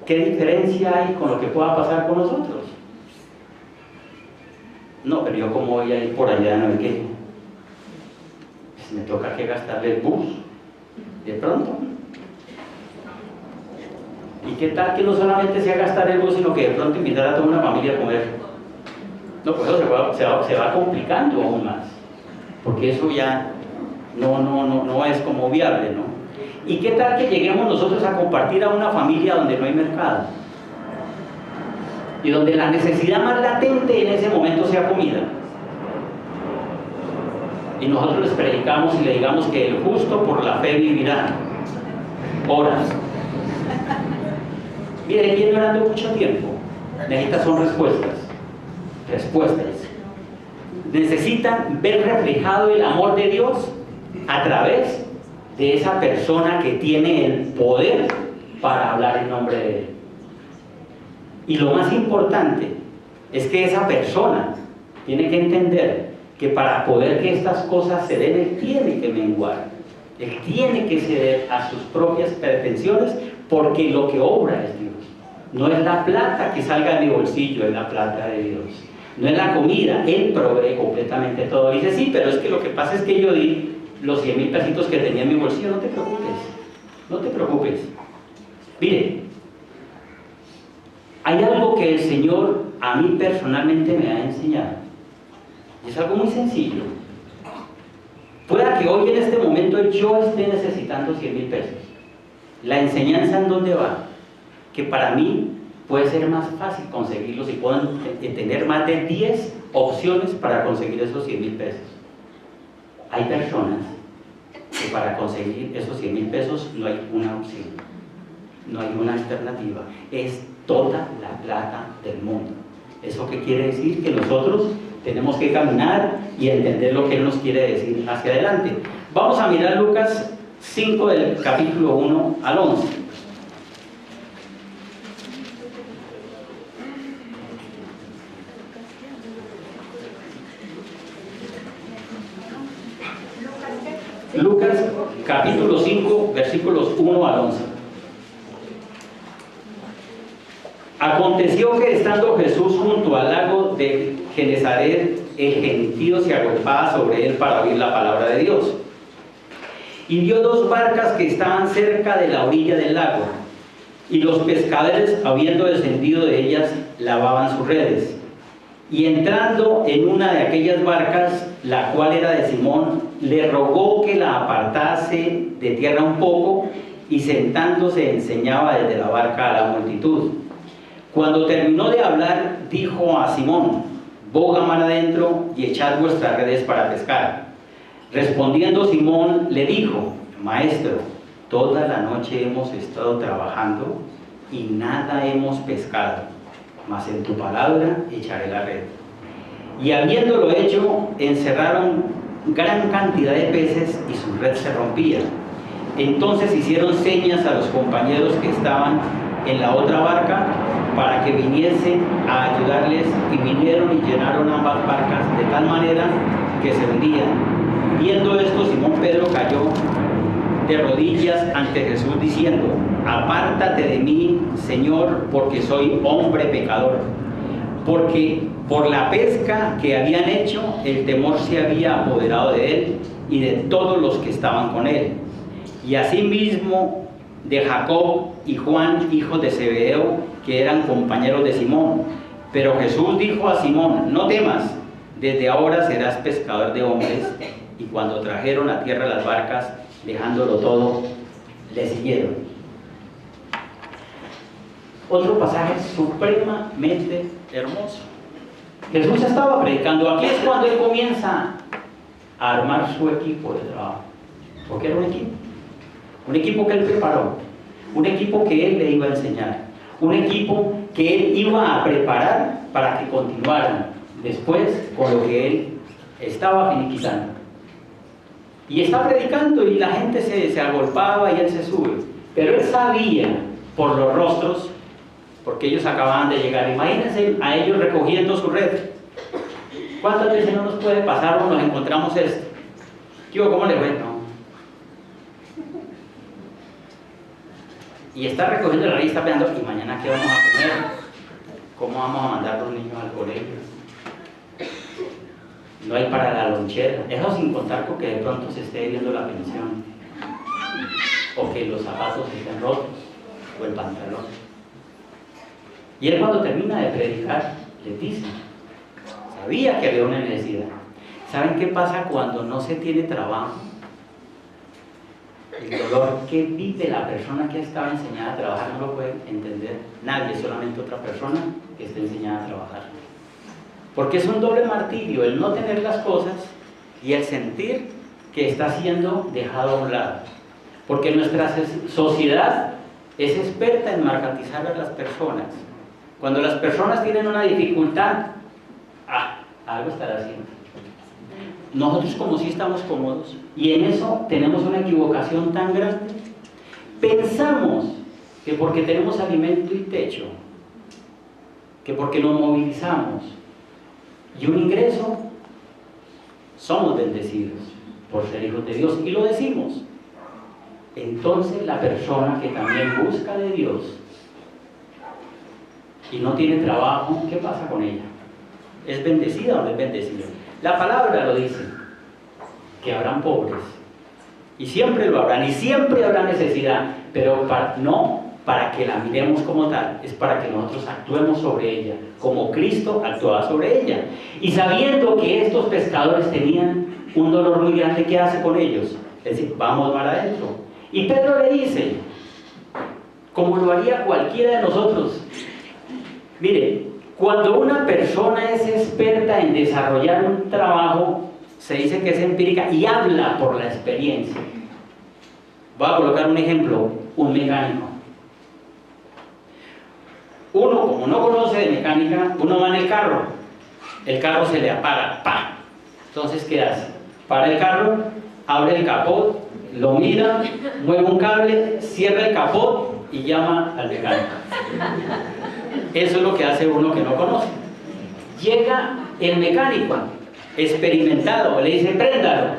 ¿Qué diferencia hay con lo que pueda pasar con nosotros? No, pero yo como voy a ir por allá, no sé qué, pues me toca que gastarle el bus, de pronto. ¿Y qué tal que no solamente sea gastar el bus, sino que de pronto invitar a toda una familia a comer? No, pues eso se va complicando aún más, porque eso ya no es como viable, ¿no? ¿Y qué tal que lleguemos nosotros a compartir a una familia donde no hay mercado? Y donde la necesidad más latente en ese momento sea comida. Y nosotros les predicamos y le digamos que el justo por la fe vivirá. Horas. Miren, viene orando mucho tiempo. Necesitan son respuestas. Respuestas. Necesitan ver reflejado el amor de Dios a través de esa persona que tiene el poder para hablar en nombre de Él. Y lo más importante es que esa persona tiene que entender que para poder que estas cosas se den, Él tiene que menguar. Él tiene que ceder a sus propias pretensiones, porque lo que obra es Dios. No es la plata que salga de mi bolsillo, es la plata de Dios. No es la comida, Él provee completamente todo. Dice, sí, pero es que lo que pasa es que yo di los 100,000 pesitos que tenía en mi bolsillo. No te preocupes, no te preocupes. Mire, hay algo que el Señor a mí personalmente me ha enseñado. Y es algo muy sencillo. Pueda que hoy en este momento yo esté necesitando 100,000 pesos. La enseñanza en dónde va, que para mí puede ser más fácil conseguirlos y puedo tener más de 10 opciones para conseguir esos 100,000 pesos. Hay personas que para conseguir esos 100,000 pesos no hay una opción, no hay una alternativa, es toda la plata del mundo. ¿Eso qué quiere decir? Que nosotros tenemos que caminar y entender lo que Él nos quiere decir hacia adelante. Vamos a mirar Lucas 5 del capítulo 1 al 11. Lucas capítulo 5 versículos 1 al 11. Aconteció que estando Jesús junto al lago de Genezaret, el gentío se agolpaba sobre él para oír la palabra de Dios. Y vio 2 barcas que estaban cerca de la orilla del lago, y los pescadores, habiendo descendido de ellas, lavaban sus redes. Y entrando en una de aquellas barcas, la cual era de Simón, le rogó que la apartase de tierra un poco, y sentándose enseñaba desde la barca a la multitud. Cuando terminó de hablar, dijo a Simón: boga mar adentro y echad vuestras redes para pescar. Respondiendo Simón le dijo: Maestro, toda la noche hemos estado trabajando y nada hemos pescado, mas en tu palabra echaré la red. Y habiéndolo hecho, encerraron gran cantidad de peces y su red se rompía. Entonces hicieron señas a los compañeros que estaban en la otra barca para que viniesen a ayudarles, y vinieron y llenaron ambas barcas de tal manera que se hundían. Viendo esto, Simón Pedro cayó de rodillas ante Jesús diciendo: apártate de mí, Señor, porque soy hombre pecador. Porque por la pesca que habían hecho, el temor se había apoderado de él y de todos los que estaban con él. Y asimismo de Jacob y Juan, hijos de Zebedeo, que eran compañeros de Simón. Pero Jesús dijo a Simón: no temas, desde ahora serás pescador de hombres. Y cuando trajeron a tierra las barcas, dejándolo todo, le siguieron. Otro pasaje supremamente hermoso. Jesús estaba predicando. Aquí es cuando Él comienza a armar su equipo de trabajo. Porque era un equipo que Él preparó, un equipo que Él le iba a enseñar, un equipo que Él iba a preparar para que continuaran después con lo que Él estaba finiquitando. Y está predicando y la gente se agolpaba y Él se sube. Pero Él sabía por los rostros, porque ellos acababan de llegar. Imagínense a ellos recogiendo su red. ¿Cuántas veces no nos puede pasar o nos encontramos esto? Tío, ¿cómo le fue? No. Y está recogiendo la red y está pensando: ¿y mañana qué vamos a comer? ¿Cómo vamos a mandar a los niños al colegio? No hay para la lonchera. Eso sin contar con que de pronto se esté viendo la pensión, o que los zapatos estén rotos, o el pantalón. Y Él, cuando termina de predicar, les dice: sabía que había una necesidad. ¿Saben qué pasa cuando no se tiene trabajo? El dolor que vive la persona que estaba enseñada a trabajar no lo puede entender nadie, solamente otra persona que está enseñada a trabajar. Porque es un doble martirio el no tener las cosas y el sentir que está siendo dejado a un lado. Porque nuestra sociedad es experta en marcatizar a las personas. Cuando las personas tienen una dificultad, algo estará haciendo. Nosotros como si estamos cómodos, y en eso tenemos una equivocación tan grande. Pensamos que porque tenemos alimento y techo, que porque nos movilizamos y un ingreso, somos bendecidos por ser hijos de Dios, y lo decimos. Entonces la persona que también busca de Dios y no tiene trabajo, ¿qué pasa con ella? ¿Es bendecida o no es bendecida? La palabra lo dice, que habrán pobres, y siempre lo habrán, y siempre habrá necesidad, pero no para que la miremos como tal, es para que nosotros actuemos sobre ella, como Cristo actuaba sobre ella. Y sabiendo que estos pescadores tenían un dolor muy grande, ¿qué hace con ellos? Es decir, vamos para adentro. Y Pedro le dice, como lo haría cualquiera de nosotros, mire, cuando una persona es experta en desarrollar un trabajo, se dice que es empírica y habla por la experiencia. Voy a colocar un ejemplo, un mecánico. Uno, como no conoce de mecánica, uno va en el carro se le apaga, ¡pah! Entonces, ¿qué hace? Para el carro, abre el capot, lo mira, mueve un cable, cierra el capot y llama al mecánico. Eso es lo que hace uno que no conoce. Llega el mecánico experimentado, le dice, préndalo.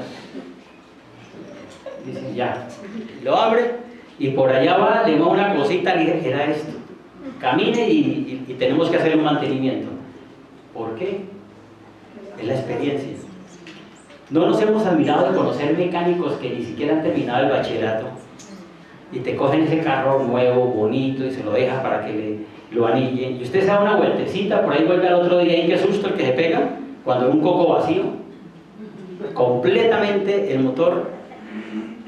Dice, ya. Lo abre y por allá va, le va una cosita, le dice, era esto. Camine y tenemos que hacer un mantenimiento. ¿Por qué? Es la experiencia. No nos hemos admirado de conocer mecánicos que ni siquiera han terminado el bachillerato y te cogen ese carro nuevo, bonito, y se lo deja para que lo anillen, y usted se da una vueltecita, por ahí vuelve al otro día, y qué susto el que se pega cuando un coco vacío, completamente el motor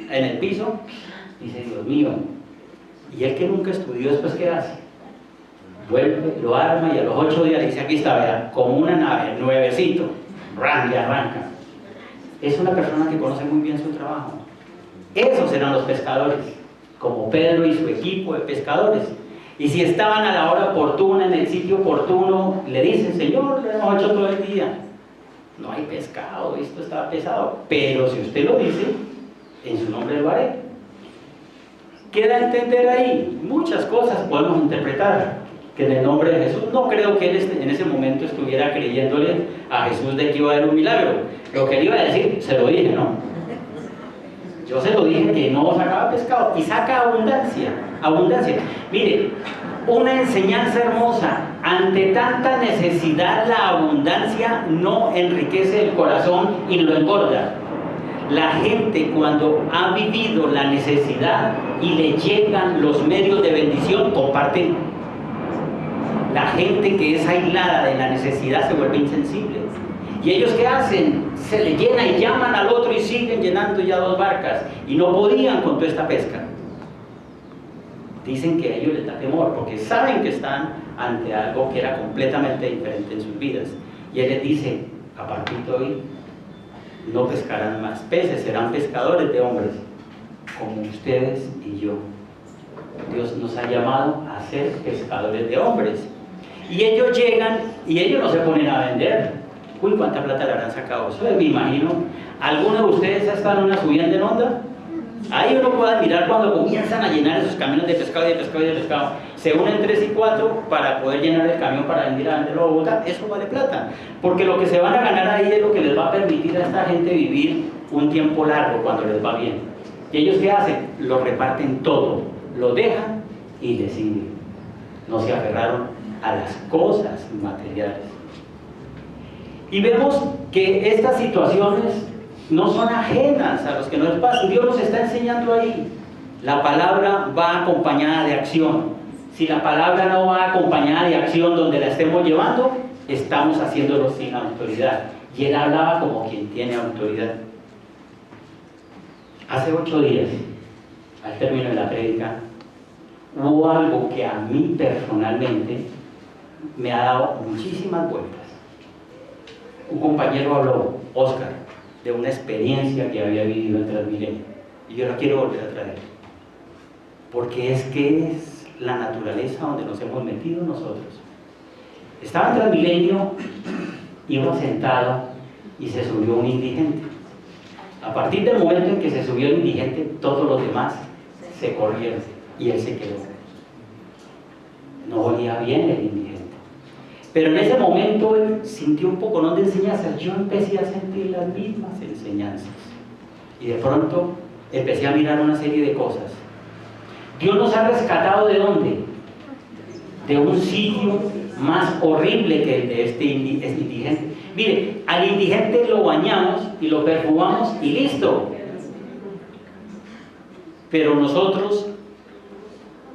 en el piso, dice, Dios mío. Y el que nunca estudió, después ¿qué hace? Vuelve, lo arma, y a los 8 días le dice, aquí está, vea, como una nave, nuevecito, y arranca. Es una persona que conoce muy bien su trabajo. Esos eran los pescadores, como Pedro y su equipo de pescadores. Y si estaban a la hora oportuna, en el sitio oportuno, le dicen, Señor, lo hemos hecho todo el día, no hay pescado, esto está pesado, pero si usted lo dice, en su nombre lo haré. ¿Qué da a entender ahí? Muchas cosas podemos interpretar, que en el nombre de Jesús, no creo que él en ese momento estuviera creyéndole a Jesús de que iba a haber un milagro. Lo que él iba a decir, se lo dije, ¿no? Yo se lo dije que no sacaba pescado, y saca abundancia, abundancia. Mire, una enseñanza hermosa. Ante tanta necesidad, la abundancia no enriquece el corazón y lo engorda. La gente, cuando ha vivido la necesidad y le llegan los medios de bendición, comparten. La gente que es aislada de la necesidad se vuelve insensible. ¿Y ellos qué hacen? Se le llena y llaman al otro y siguen llenando ya 2 barcas. Y no podían con toda esta pesca. Dicen que a ellos les da temor porque saben que están ante algo que era completamente diferente en sus vidas. Y él les dice, a partir de hoy no pescarán más peces, serán pescadores de hombres, como ustedes y yo. Dios nos ha llamado a ser pescadores de hombres. Y ellos llegan y ellos no se ponen a vender. Uy, ¿cuánta plata le habrán sacado? Eso me imagino. ¿Alguno de ustedes ha estado en una subienda en onda? Ahí uno puede admirar cuando comienzan a llenar esos camiones de pescado y de pescado y de pescado. Se unen 3 y 4 para poder llenar el camión para venderlo a Bogotá. Eso vale plata. Porque lo que se van a ganar ahí es lo que les va a permitir a esta gente vivir un tiempo largo cuando les va bien. ¿Y ellos qué hacen? Lo reparten todo. Lo dejan y deciden. No se aferraron a las cosas materiales. Y vemos que estas situaciones no son ajenas a los que nos pasan. Dios nos está enseñando ahí. La palabra va acompañada de acción. Si la palabra no va acompañada de acción donde la estemos llevando, estamos haciéndolo sin autoridad. Y él hablaba como quien tiene autoridad. Hace 8 días, al término de la prédica, hubo algo que a mí personalmente me ha dado muchísimas vueltas. Un compañero habló, Oscar, de una experiencia que había vivido en Transmilenio, y yo la quiero volver a traer, porque es que es la naturaleza donde nos hemos metido nosotros. Estaba en Transmilenio, iba sentado y se subió un indigente. A partir del momento en que se subió el indigente, todos los demás se corrieron y él se quedó. No olía bien el indigente. Pero en ese momento él sintió un poco de enseñanzas. Yo empecé a sentir las mismas enseñanzas. Y de pronto empecé a mirar una serie de cosas. Dios nos ha rescatado ¿de dónde? De un sitio más horrible que el de este indigente. Mire, al indigente lo bañamos y lo perfumamos y listo. Pero nosotros,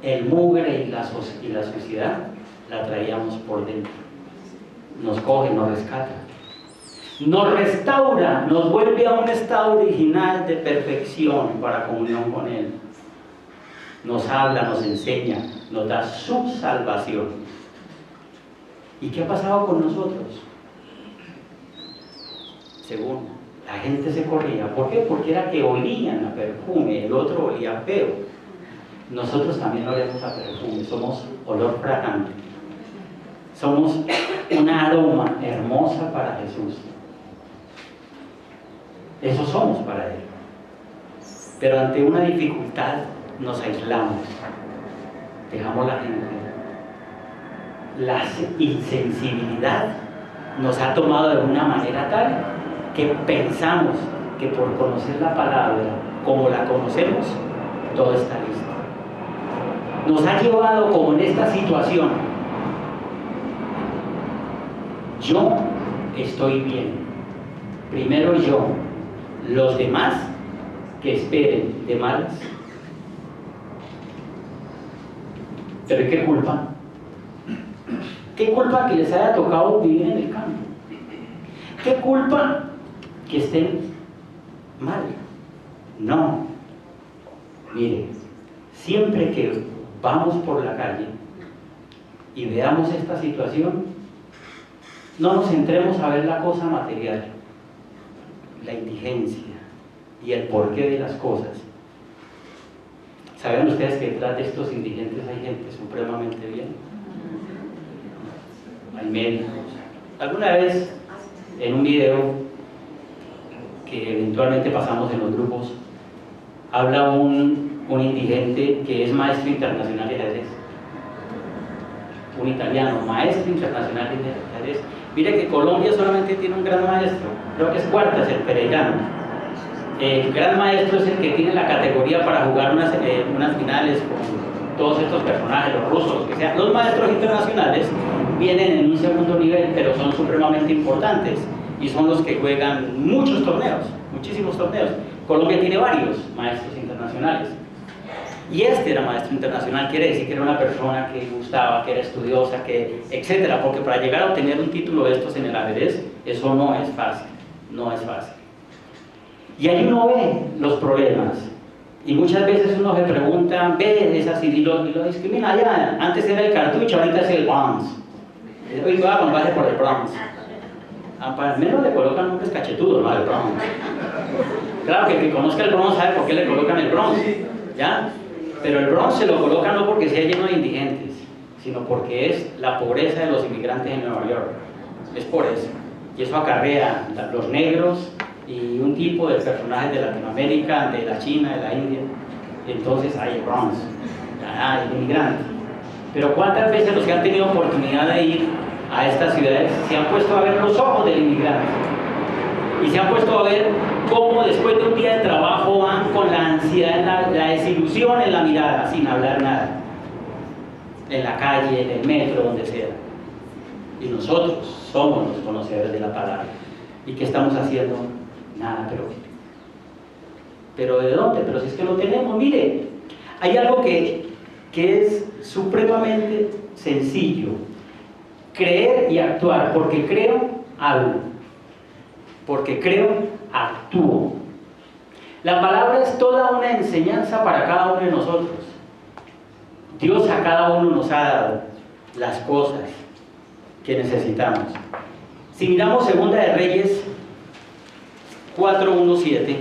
el mugre y la suciedad, la traíamos por dentro. Nos coge, nos rescata, nos restaura, nos vuelve a un estado original de perfección para comunión con Él. Nos habla, nos enseña, nos da su salvación. ¿Y qué ha pasado con nosotros? Según la gente se corría. ¿Por qué? Porque era que olían a perfume, el otro olía feo. Nosotros también olemos a perfume, somos olor fragante. Somos una aroma hermosa para Jesús. Eso somos para Él. Pero ante una dificultad nos aislamos, dejamos la gente. La insensibilidad nos ha tomado de una manera tal que pensamos que por conocer la palabra como la conocemos, todo está listo. Nos ha llevado como en esta situación. Yo estoy bien. Primero yo. Los demás que esperen de malas. Pero ¿qué culpa? ¿Qué culpa que les haya tocado vivir en el campo? ¿Qué culpa que estén mal? No. Mire, siempre que vamos por la calle y veamos esta situación, no nos centremos a ver la cosa material, la indigencia y el porqué de las cosas. ¿Saben ustedes que detrás de estos indigentes hay gente supremamente bien? Hay médicos. Alguna vez, en un video que eventualmente pasamos en los grupos, habla un indigente que es maestro internacional de ajedrez. Un italiano, maestro internacional de ajedrez. Mire que Colombia solamente tiene un gran maestro, creo que es Cuartas, el Pereirano. El gran maestro es el que tiene la categoría para jugar unas finales con todos estos personajes, los rusos, los que sean. Los maestros internacionales vienen en un segundo nivel, pero son supremamente importantes y son los que juegan muchos torneos, muchísimos torneos. Colombia tiene varios maestros internacionales. Y este era maestro internacional, quiere decir que era una persona que gustaba, que era estudiosa, que, etcétera, porque para llegar a obtener un título de estos en el ajedrez, eso no es fácil, no es fácil. Y ahí uno ve los problemas, y muchas veces uno se pregunta, ve esas y lo discrimina. Ya, antes era el cartucho, ahorita es el bronze. Hoy va con base por el bronze. Al menos le colocan un cachetudo, ¿no? El bronze. Claro que el que conozca el bronze sabe por qué le colocan el bronze, ¿ya? Pero el bronce se lo colocan no porque sea lleno de indigentes, sino porque es la pobreza de los inmigrantes en Nueva York. Es por eso. Y eso acarrea los negros y un tipo de personajes de Latinoamérica, de la China, de la India. Entonces hay bronce, hay inmigrantes. Pero ¿cuántas veces los que han tenido oportunidad de ir a estas ciudades se han puesto a ver los ojos del inmigrante? Y se han puesto a ver cómo después de un día de trabajo van con la ansiedad, la desilusión en la mirada, sin hablar nada. En la calle, en el metro, donde sea. Y nosotros somos los conocedores de la palabra. ¿Y qué estamos haciendo? Nada, pero ¿de dónde? Pero si es que lo tenemos, mire, hay algo que es supremamente sencillo. Creer y actuar. Porque creo, hablo. Porque creo, actúo. La palabra es toda una enseñanza para cada uno de nosotros. Dios a cada uno nos ha dado las cosas que necesitamos. Si miramos Segunda de Reyes 4:1-7.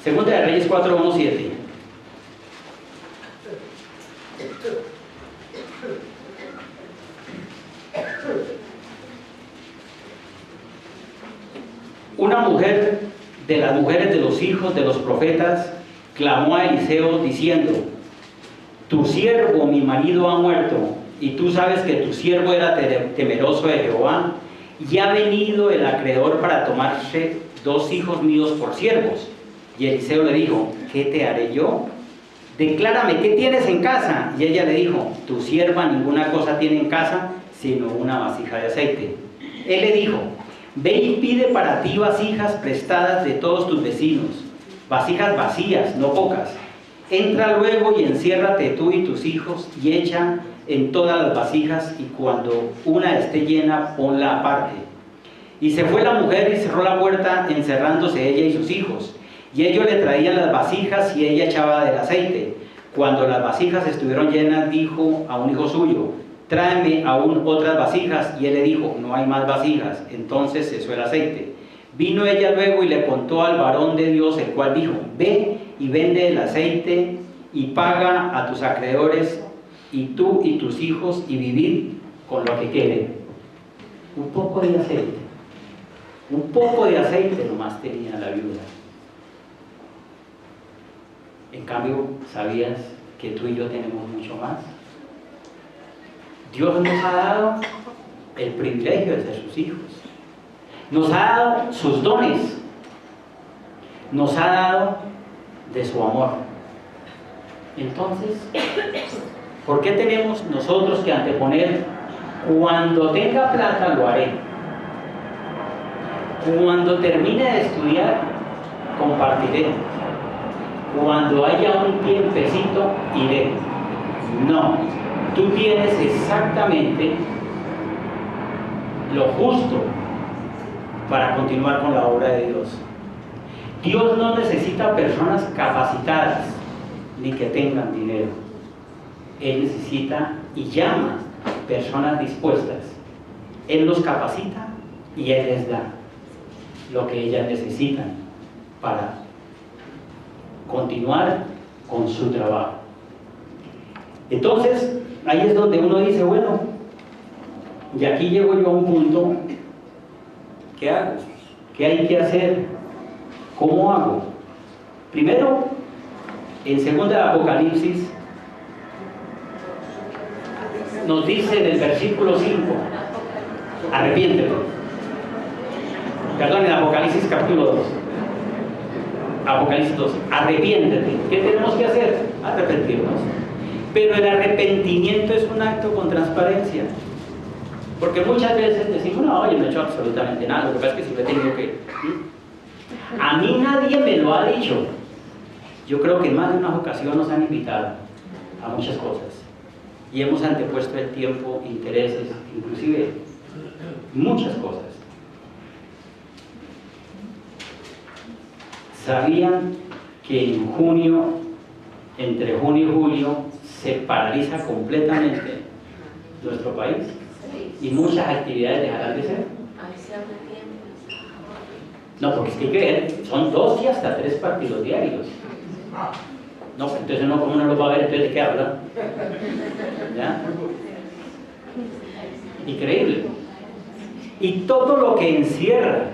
Segunda de Reyes 4:1-7. Una mujer de las mujeres de los hijos de los profetas clamó a Eliseo diciendo: tu siervo, mi marido, ha muerto, y tú sabes que tu siervo era temeroso de Jehová, y ha venido el acreedor para tomarse 2 hijos míos por siervos. Y Eliseo le dijo: ¿qué te haré yo? Declárame, ¿qué tienes en casa? Y ella le dijo: tu sierva ninguna cosa tiene en casa, sino una vasija de aceite. Él le dijo: ve y pide para ti vasijas prestadas de todos tus vecinos, vasijas vacías, no pocas. Entra luego y enciérrate tú y tus hijos, y echa en todas las vasijas, y cuando una esté llena, ponla aparte. Y se fue la mujer y cerró la puerta, encerrándose ella y sus hijos. Y ellos le traían las vasijas, y ella echaba del aceite. Cuando las vasijas estuvieron llenas, dijo a un hijo suyo: tráeme aún otras vasijas. Y él le dijo: no hay más vasijas. Entonces cesó el aceite. Vino ella luego y le contó al varón de Dios, el cual dijo: ve y vende el aceite y paga a tus acreedores, y tú y tus hijos, y vivid con lo que quede. Un poco de aceite. Un poco de aceite nomás tenía la viuda. En cambio, ¿sabías que tú y yo tenemos mucho más? Dios nos ha dado el privilegio de ser sus hijos. Nos ha dado sus dones. Nos ha dado de su amor. Entonces, ¿por qué tenemos nosotros que anteponer: cuando tenga plata lo haré, cuando termine de estudiar compartiré, cuando haya un tiempecito iré? No, tú tienes exactamente lo justo para continuar con la obra de Dios. Dios no necesita personas capacitadas ni que tengan dinero. Él necesita y llama personas dispuestas. Él los capacita y Él les da lo que ellas necesitan para continuar con su trabajo. Entonces, ahí es donde uno dice: bueno, y aquí llego yo a un punto. ¿Qué hago? ¿Qué hay que hacer? ¿Cómo hago? Primero, en segunda de Apocalipsis nos dice en el versículo 5: arrepiéntete. Perdón, en Apocalipsis capítulo 2. Apocalipsis 2, arrepiéntete. ¿Qué tenemos que hacer? Arrepentirnos. Pero el arrepentimiento es un acto con transparencia. Porque muchas veces decimos: no, yo no he hecho absolutamente nada, lo que pasa es que si me he tenido que... A mí nadie me lo ha dicho. Yo creo que en más de una ocasión nos han invitado a muchas cosas. Y hemos antepuesto el tiempo, intereses, inclusive muchas cosas. ¿Sabían que en junio, entre junio y julio, se paraliza completamente nuestro país? Y muchas actividades dejarán de ser. No, porque es que hay que ver, son 2 y hasta 3 partidos diarios. No, pues entonces uno, como no lo va a ver, entonces ¿de qué habla? ¿Ya? Increíble. Y todo lo que encierra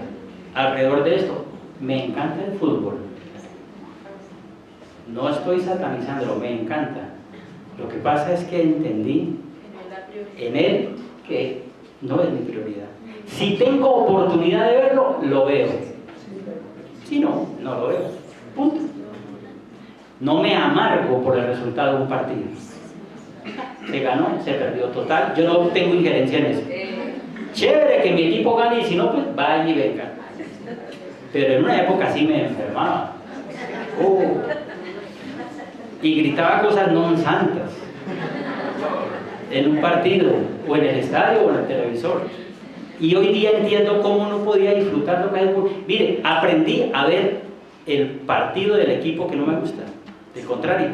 alrededor de esto. Me encanta el fútbol. No estoy satanizándolo, me encanta. Lo que pasa es que entendí en él que no es mi prioridad. Si tengo oportunidad de verlo, lo veo. Si no, no lo veo. Punto. No me amargo por el resultado de un partido. Se ganó, se perdió, total. Yo no tengo injerencia en eso. Chévere que mi equipo gane, y si no, pues vaya y venga. pero en una época sí me enfermaba. Y gritaba cosas no santas en un partido, o en el estadio, o en el televisor. Y hoy día entiendo cómo no podía disfrutar lo que hay. Mire, aprendí a ver el partido del equipo que no me gusta, del contrario.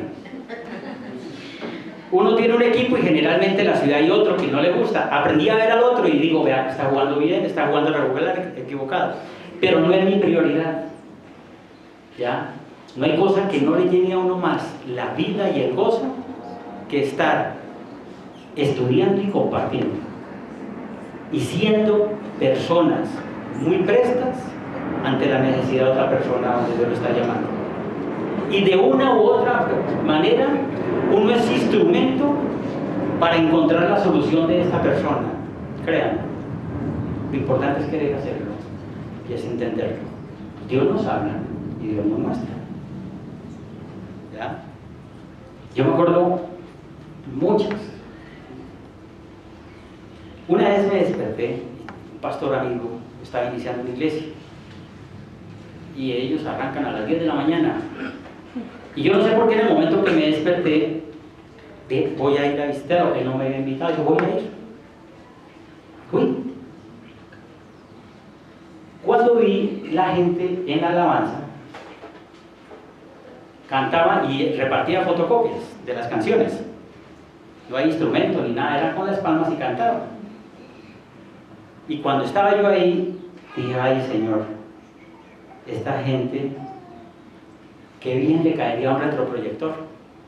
Uno tiene un equipo y generalmente en la ciudad hay otro que no le gusta. Aprendí a ver al otro y digo, vea, está jugando bien, está jugando regular, equivocado. Pero no es mi prioridad. ¿Ya? No hay cosa que no le llene a uno más la vida y el gozo que estar estudiando y compartiendo. Y siendo personas muy prestas ante la necesidad de otra persona donde Dios lo está llamando. Y de una u otra manera, uno es instrumento para encontrar la solución de esta persona. Créanme, lo importante es querer hacerlo y es entenderlo. Dios nos habla y Dios nos muestra. ¿Ya? Yo me acuerdo muchas. Una vez me desperté, un pastor amigo estaba iniciando una iglesia y ellos arrancan a las 10 de la mañana. Y yo no sé por qué en el momento que me desperté, voy a ir a visitarlo, que no me había invitado, yo voy a ir. Fui. Cuando vi la gente en la alabanza, cantaban y repartían fotocopias de las canciones. No hay instrumento ni nada, eran con las palmas y cantaban. Y cuando estaba yo ahí, dije, ay Señor, esta gente, qué bien le caería un retroproyector.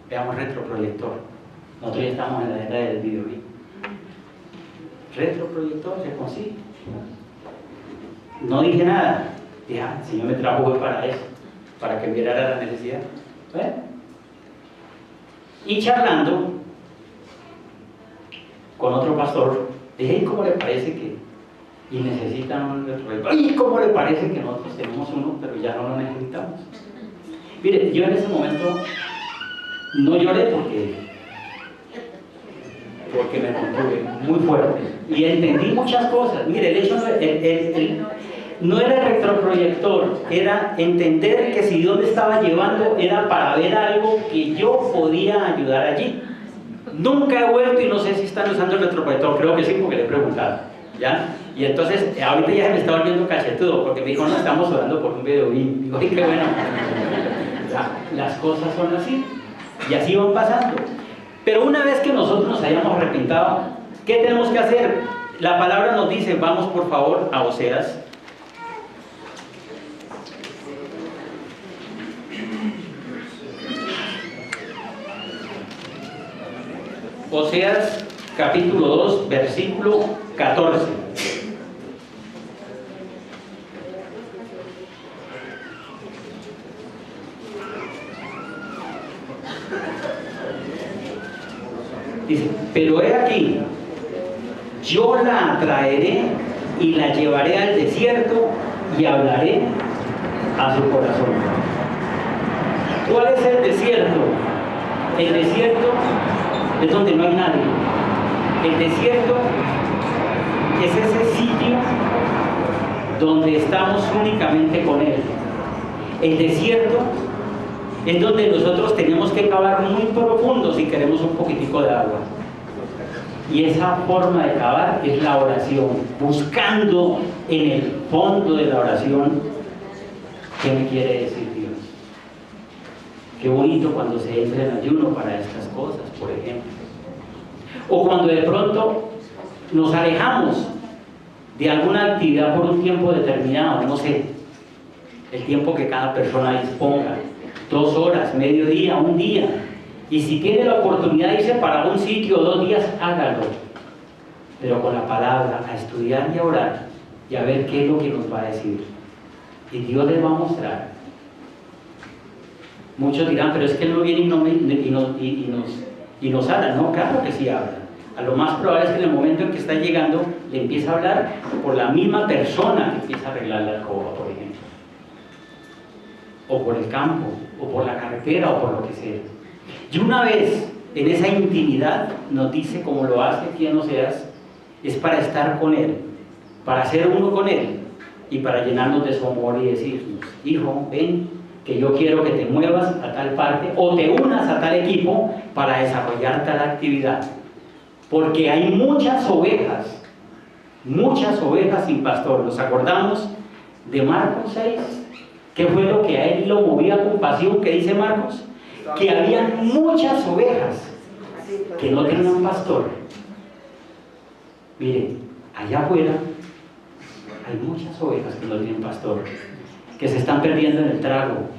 Veamos retroproyector. Nosotros ya estamos en la era del video. Retroproyector se consigue. No dije nada. Dije, el Señor me trajo hoy para eso, para que mirara la necesidad. ¿Ven? Y charlando con otro pastor, dije, ¿cómo le parece que? Y necesitan un retroproyector. ¿Y cómo le parece que nosotros tenemos uno, pero ya no lo necesitamos? Mire, yo en ese momento no lloré porque me contuve muy fuerte y entendí muchas cosas. Mire, el hecho no era el retroproyector, era entender que si Dios me estaba llevando era para ver algo que yo podía ayudar allí. Nunca he vuelto y no sé si están usando el retroproyector, creo que sí, porque le he preguntado, ¿ya? Y entonces, ahorita ya se me está volviendo cachetudo, porque me dijo, no, estamos orando por un video. Digo, ay, qué bueno. Las cosas son así, y así van pasando. Pero una vez que nosotros nos hayamos arrepentado, ¿qué tenemos que hacer? La palabra nos dice, vamos por favor a Oseas. Oseas capítulo 2, versículo 14. Dice, pero he aquí, yo la atraeré y la llevaré al desierto y hablaré a su corazón. ¿Cuál es el desierto? El desierto es donde no hay nadie. El desierto es ese sitio donde estamos únicamente con Él. El desierto es donde nosotros tenemos que cavar muy profundo si queremos un poquitico de agua. Y esa forma de cavar es la oración, buscando en el fondo de la oración qué me quiere decir Dios. Qué bonito cuando se entra en ayuno para estas cosas, por ejemplo. O cuando de pronto nos alejamos de alguna actividad por un tiempo determinado, no sé, el tiempo que cada persona disponga, 2 horas, mediodía, un día. Y si tiene la oportunidad de irse para un sitio 2 días, hágalo. Pero con la palabra, a estudiar y a orar y a ver qué es lo que nos va a decir. Y Dios les va a mostrar. Muchos dirán, pero es que Él no viene y nos habla. No, claro que sí habla. A lo más probable es que en el momento en que está llegando, le empieza a hablar por la misma persona que empieza a arreglar la alcoba, por ejemplo. O por el campo, o por la carretera, o por lo que sea. Y una vez en esa intimidad nos dice, como lo hace aquí en Oseas, es para estar con Él, para ser uno con Él. y para llenarnos de su amor y decirnos: hijo, ven, que yo quiero que te muevas a tal parte o te unas a tal equipo para desarrollar tal actividad. Porque hay muchas ovejas sin pastor. ¿Nos acordamos de Marcos 6? ¿Qué fue lo que a él lo movía con pasión? ¿Qué dice Marcos? Que había muchas ovejas que no tenían pastor. Miren, allá afuera hay muchas ovejas que no tienen pastor, que se están perdiendo en el trago,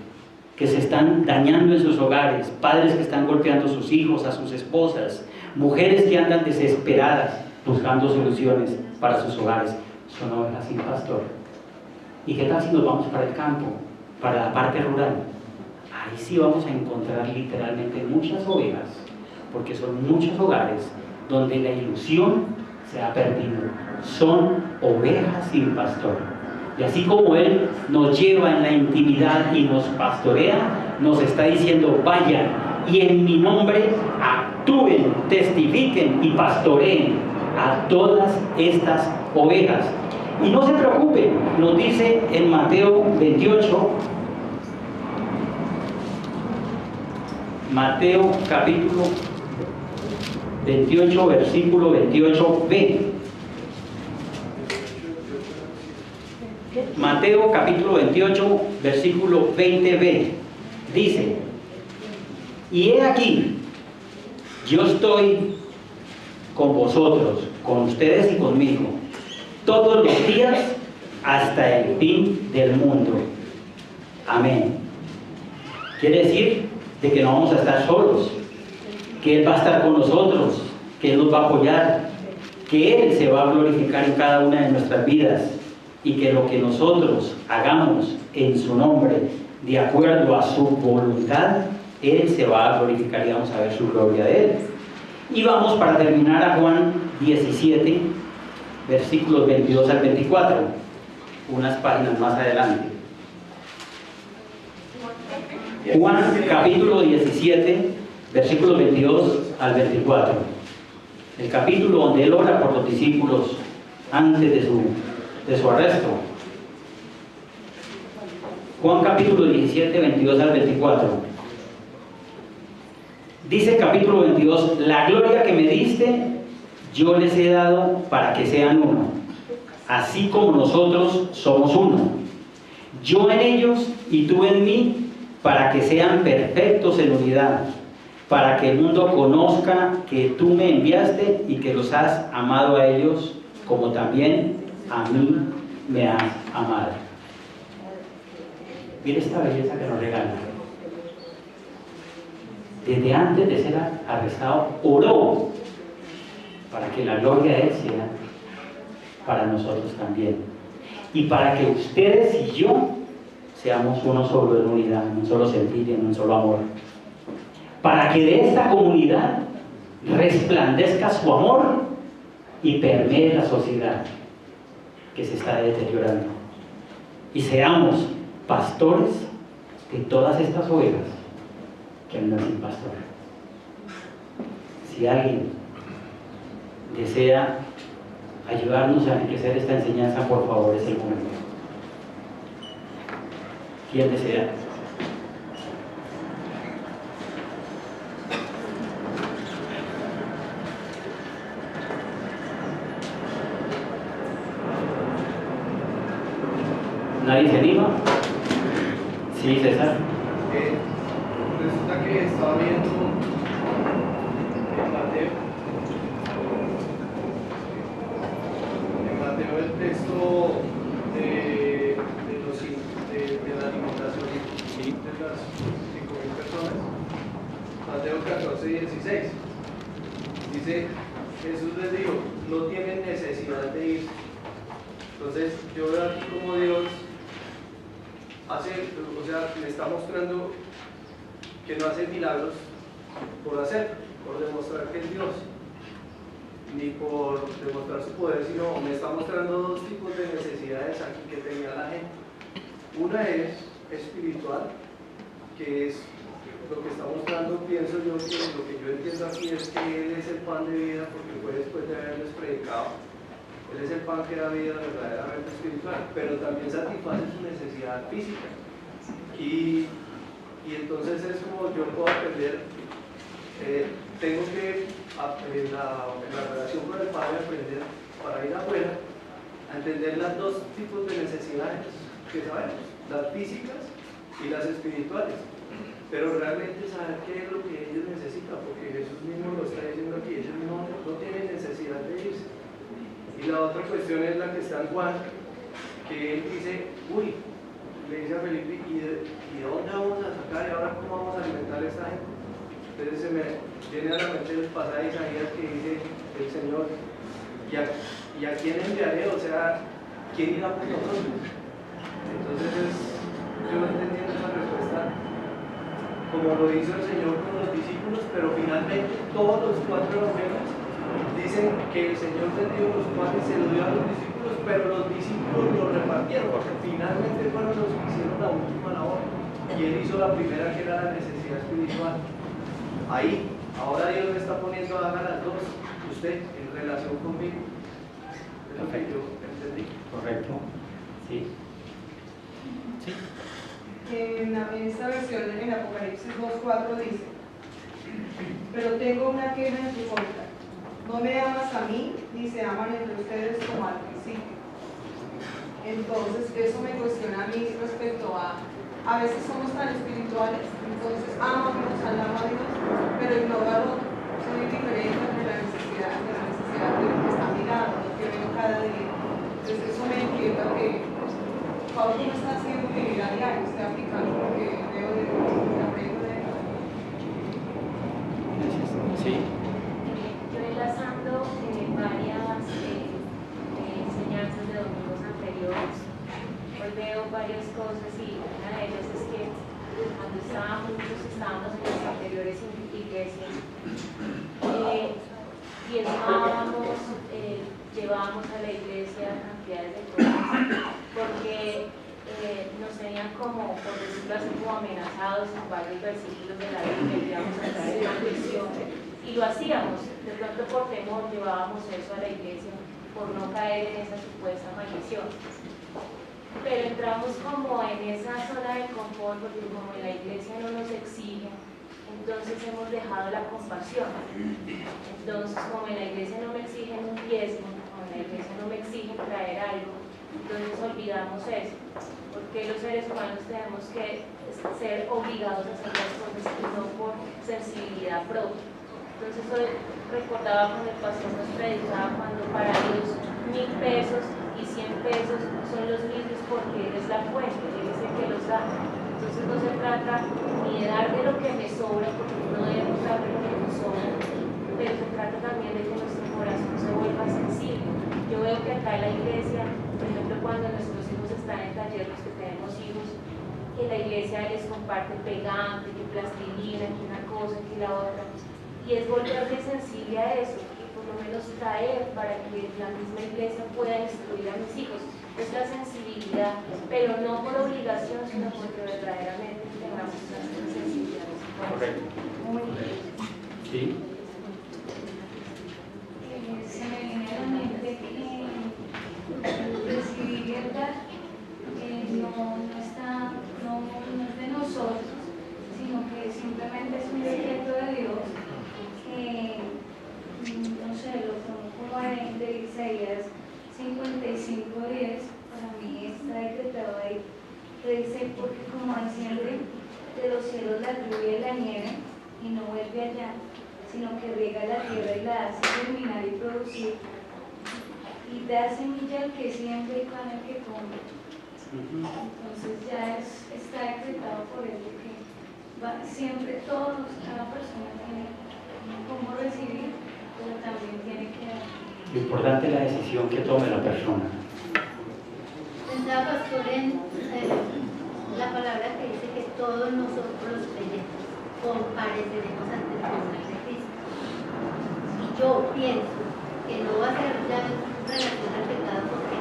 que se están dañando en sus hogares, padres que están golpeando a sus hijos, a sus esposas, mujeres que andan desesperadas buscando soluciones para sus hogares. Son ovejas sin pastor. ¿Y qué tal si nos vamos para el campo, para la parte rural? Ahí sí vamos a encontrar literalmente muchas ovejas, porque son muchos hogares donde la ilusión se ha perdido. Son ovejas sin pastor. Y así como Él nos lleva en la intimidad y nos pastorea, nos está diciendo: vayan y en mi nombre actúen, testifiquen y pastoreen a todas estas ovejas. Y no se preocupen, nos dice en Mateo 28, Mateo capítulo 28, versículo 28b. Mateo capítulo 28, versículo 20b. Dice: y he aquí, yo estoy con vosotros, con ustedes y conmigo, todos los días hasta el fin del mundo. Amén. Quiere decir de que no vamos a estar solos, que Él va a estar con nosotros, que Él nos va a apoyar, que Él se va a glorificar en cada una de nuestras vidas, y que lo que nosotros hagamos en su nombre, de acuerdo a su voluntad, Él se va a glorificar y vamos a ver su gloria de Él. Y vamos para terminar a Juan 17, versículos 22 al 24, unas páginas más adelante. Juan capítulo 17, versículos 22 al 24. El capítulo donde Él ora por los discípulos antes de su arresto. Juan capítulo 17, 22 al 24. Dice el capítulo 22: la gloria que me diste yo les he dado para que sean uno, así como nosotros somos uno, yo en ellos y tú en mí, para que sean perfectos en unidad, para que el mundo conozca que tú me enviaste y que los has amado a ellos como también a mí me has amado. Mira esta belleza que nos regala. Desde antes de ser arrestado, oró para que la gloria de Él sea para nosotros también, y para que ustedes y yo seamos uno solo en unidad, en un solo sentir y en un solo amor, para que de esta comunidad resplandezca su amor y permee la sociedad que se está deteriorando, y seamos pastores de todas estas ovejas que andan sin pastor. Si alguien desea ayudarnos a enriquecer esta enseñanza, por favor, es el momento. ¿Quién desea? ¿Nadie se anima? Sí, César. Resulta que estaba viendo en Mateo el texto de la alimentación de las 5.000 personas. Mateo 14:16 dice: Jesús les dijo, no tienen necesidad de irse. Entonces yo veo aquí como Dios hace, o sea, me está mostrando que no hace milagros por hacer, por demostrar que es Dios, ni por demostrar su poder, sino me está mostrando dos tipos de necesidades aquí que tenía la gente. Una es espiritual, que es lo que está mostrando, pienso yo, que lo que yo entiendo aquí es que Él es el pan de vida, porque fue después de haberles predicado. Él es el pan que da vida verdaderamente espiritual, pero también satisface su necesidad física. Y entonces es como yo puedo aprender, tengo que en la relación con el Padre aprender para ir afuera a entender las dos tipos de necesidades que sabemos, las físicas y las espirituales, pero realmente saber qué es lo que ellos necesitan, porque Jesús mismo lo está diciendo aquí, ellos no tienen necesidad de irse. Y la otra cuestión es la que está en Juan, que él dice, le dice a Felipe, ¿y de dónde vamos a sacar y ahora cómo vamos a alimentar a esta gente? Entonces se me viene a la mente el pasaje de Isaías que dice el Señor, ¿y a quién enviaré? O sea, ¿quién irá por nosotros? Entonces yo no entendiendo esa respuesta como lo hizo el Señor con los discípulos, pero finalmente todos los 4 evangelios dicen que el Señor tendió los panes, se los dio a los discípulos, pero los discípulos los repartieron, porque finalmente fueron los que hicieron la última labor, y Él hizo la primera, que era la necesidad espiritual. Ahí, ahora Dios me está poniendo a hacer las dos, usted, en relación conmigo. Es lo que yo entendí. Correcto. Sí. Sí. En esta versión, en Apocalipsis 2:4 dice: pero tengo una queja en tu contra. No me amas a mí, ni se aman entre ustedes como al principio. Entonces, eso me cuestiona a mí respecto a veces somos tan espirituales, entonces amo a Dios, alabo a Dios, pero ignoro al otro. Soy diferente entre la necesidad de que está a mi lado, lo que veo cada día. Entonces, eso me inquieta que Pablo no está haciendo vivir a diario, está aplicando lo que veo de Dios, lo que aprendo de Dios. Sí. Yo enlazando varias enseñanzas de domingos anteriores, hoy veo varias cosas y una de ellas es que cuando estábamos en las anteriores iglesias, diezmábamos, llevábamos a la iglesia cantidades de cosas, porque nos tenían como, por decirlo así, como amenazados en varios versículos de la Biblia, que íbamos a entrar en maldición, y lo hacíamos, de pronto por temor llevábamos eso a la iglesia, por no caer en esa supuesta maldición. Pero entramos como en esa zona de confort, porque como en la iglesia no nos exigen, entonces hemos dejado la compasión. Entonces, como en la iglesia no me exigen un diezmo, como en la iglesia no me exigen traer algo, entonces olvidamos eso, porque los seres humanos tenemos que ser obligados a hacer las cosas y no por sensibilidad propia. Entonces hoy recordaba cuando el pastor nos predicaba cuando para Dios 1000 pesos y 100 pesos son los mismos porque Él es la fuente, Él es el que los da. Entonces no se trata ni de dar de lo que me sobra, porque no debemos dar de lo que nos sobra, pero se trata también de que nuestro corazón se vuelva sensible. Yo veo que acá en la iglesia, por ejemplo, cuando nuestros hijos están en taller, los que tenemos hijos, que la iglesia les comparte pegante, que plastilina, que una cosa, que la otra, y es volverme sensible a eso, y por lo menos traer para que la misma iglesia pueda instruir a mis hijos. Es la sensibilidad, pero no por obligación, sino porque verdaderamente tengamos esa sensibilidad. Correcto. Muy bien. Sí. Se me viene a la mente que recibir verdad no es de nosotros, sino que simplemente es un decreto de Dios que, no sé, lo tomo como de Isaías 55:10, para mí está decretado ahí, que dice: porque como desciende de los cielos la lluvia y la nieve, y no vuelve allá, sino que riega la tierra y la hace germinar y producir, y da semilla al que siembra y pan al que come. Entonces ya está decretado por él, porque siempre cada persona tiene cómo recibir, pero también tiene que dar. Lo importante es la decisión que tome la persona. Pensaba, pastor, en la palabra que dice que todos nosotros los creyentes compareceremos ante el tribunal de Cristo. Y yo pienso que no va a ser ya en relación al pecado, porque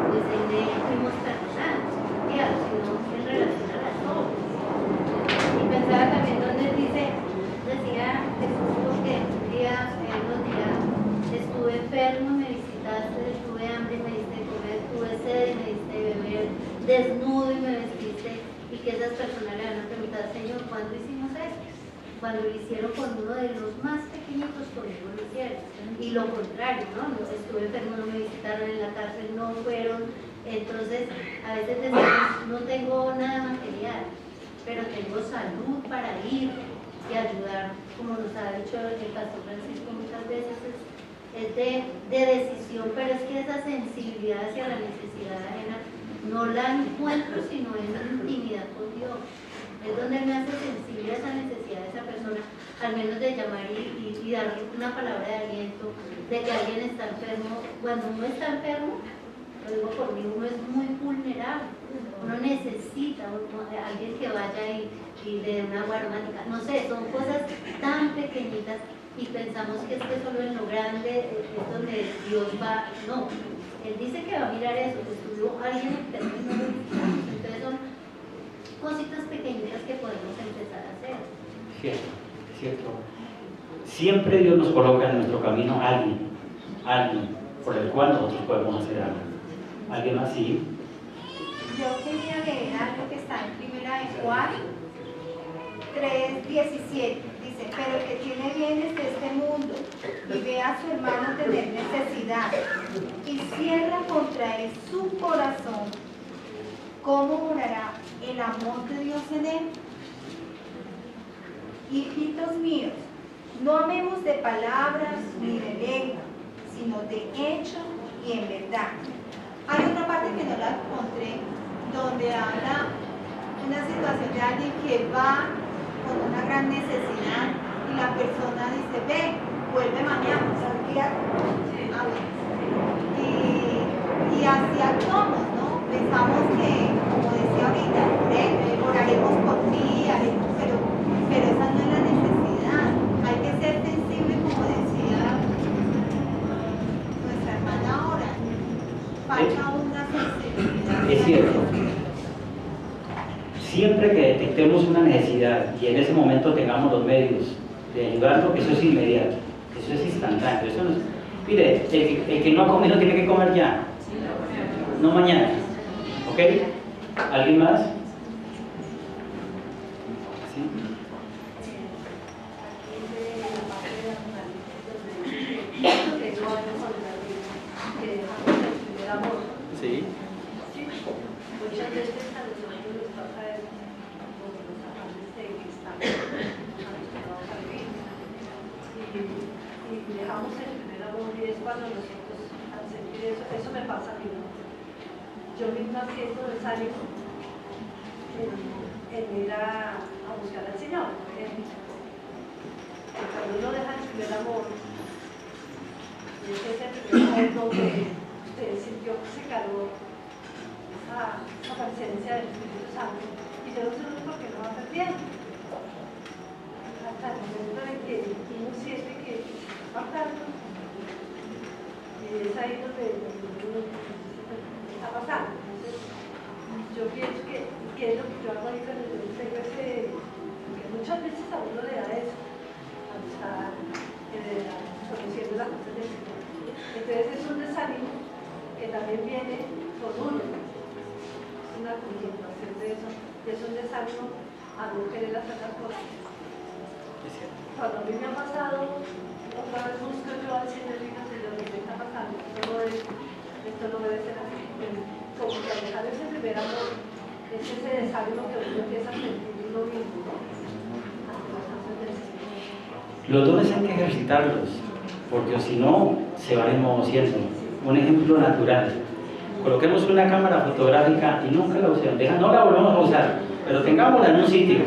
pues en él fuimos perdonados, sino en relación a las obras. Y pensaba también donde decía Jesús, porque un día él nos dirá: estuve enfermo, me visitaste, estuve desnudo y me vestiste, y que esas personas le van a preguntar, Señor, ¿cuándo hicimos esto? Cuando lo hicieron con uno de los más pequeñitos, conmigo lo hicieron. Y lo contrario, ¿no? No estuve enfermo, no me visitaron en la cárcel, no fueron. Entonces, a veces decimos, no tengo nada material, pero tengo salud para ir y ayudar, como nos ha dicho el pastor Francisco muchas veces, es de decisión, pero es que esa sensibilidad hacia la necesidad ajena no la encuentro sino en la intimidad con Dios. Es donde me hace sensible a esa necesidad de esa persona, al menos de llamar y darle una palabra de aliento, de que alguien está enfermo. Cuando uno está enfermo, lo digo por mí, uno es muy vulnerable, uno necesita a alguien que vaya y le dé una agua aromática. No sé, son cosas tan pequeñitas y pensamos que es que solo en lo grande es donde Dios va. No, Él dice que va a mirar eso, que estuvo alguien enfermo y no lo visitamos. Entonces son cositas pequeñitas que podemos empezar a hacer. Cierto, cierto. Siempre Dios nos coloca en nuestro camino a alguien por el cual nosotros podemos hacer algo. ¿Alguien más? Sí. Yo quería leer algo que está en Primera de Juan 3:17. Dice, pero el que tiene bienes de este mundo y ve a su hermano tener necesidad y cierra contra él su corazón, ¿cómo morará el amor de Dios en él? Hijitos míos, no amemos de palabras ni de lengua, sino de hecho y en verdad. Hay otra parte que no la encontré, donde habla una situación de alguien que va con una gran necesidad y la persona dice, ven, vuelve mañana, y así actuamos, ¿no? Pensamos que, como decía ahorita, oraremos por ti, pero esa no es la necesidad. Hay que ser sensible, como decía nuestra hermana ahora. Falta una sensibilidad. Es cierto. Siempre que detectemos una necesidad y en ese momento tengamos los medios de ayudarlo, eso es inmediato, eso es instantáneo. Eso no es... Mire, el que no ha comido tiene que comer ya, no mañana. ¿Ok? ¿Alguien más? ¿Sí? Sí. Muchas veces a nosotros nos pasa eso, como los afanes de que estamos acostumbrados a vivir y dejamos el primer amor y es cuando nosotros al sentir eso me pasa a mí, ¿no? Yo misma siento desánimo en ir a buscar al Señor, cuando uno deja el primer amor y es ese primer amor donde usted sintió ese calor, esa presencia del Espíritu Santo, y yo no sé por qué lo va perdiendo hasta el momento en que uno siente que va pasando y es ahí donde uno está pasando. Entonces yo pienso que es lo que yo hago ahí cuando yo tengo ese, que muchas veces a uno le da eso cuando está conociendo las cosas del Señor. Entonces es un desánimo que también viene por uno, una continuación de eso, es un desánimo a no querer hacer las cosas. Cuando a mí me ha pasado, otra vez busco yo al Señor y digo, Señor, ¿qué me está pasando? Esto no debe ser así. Como que al dejar ese primer amor, es ese desánimo que uno empieza a sentir uno mismo, ¿no? Ante las cosas del Señor. Los dones hay que ejercitarlos, porque si no, se van enmoheciendo. Un ejemplo natural. Coloquemos una cámara fotográfica y nunca la usemos. No la volvemos a usar, pero tengámosla en un sitio.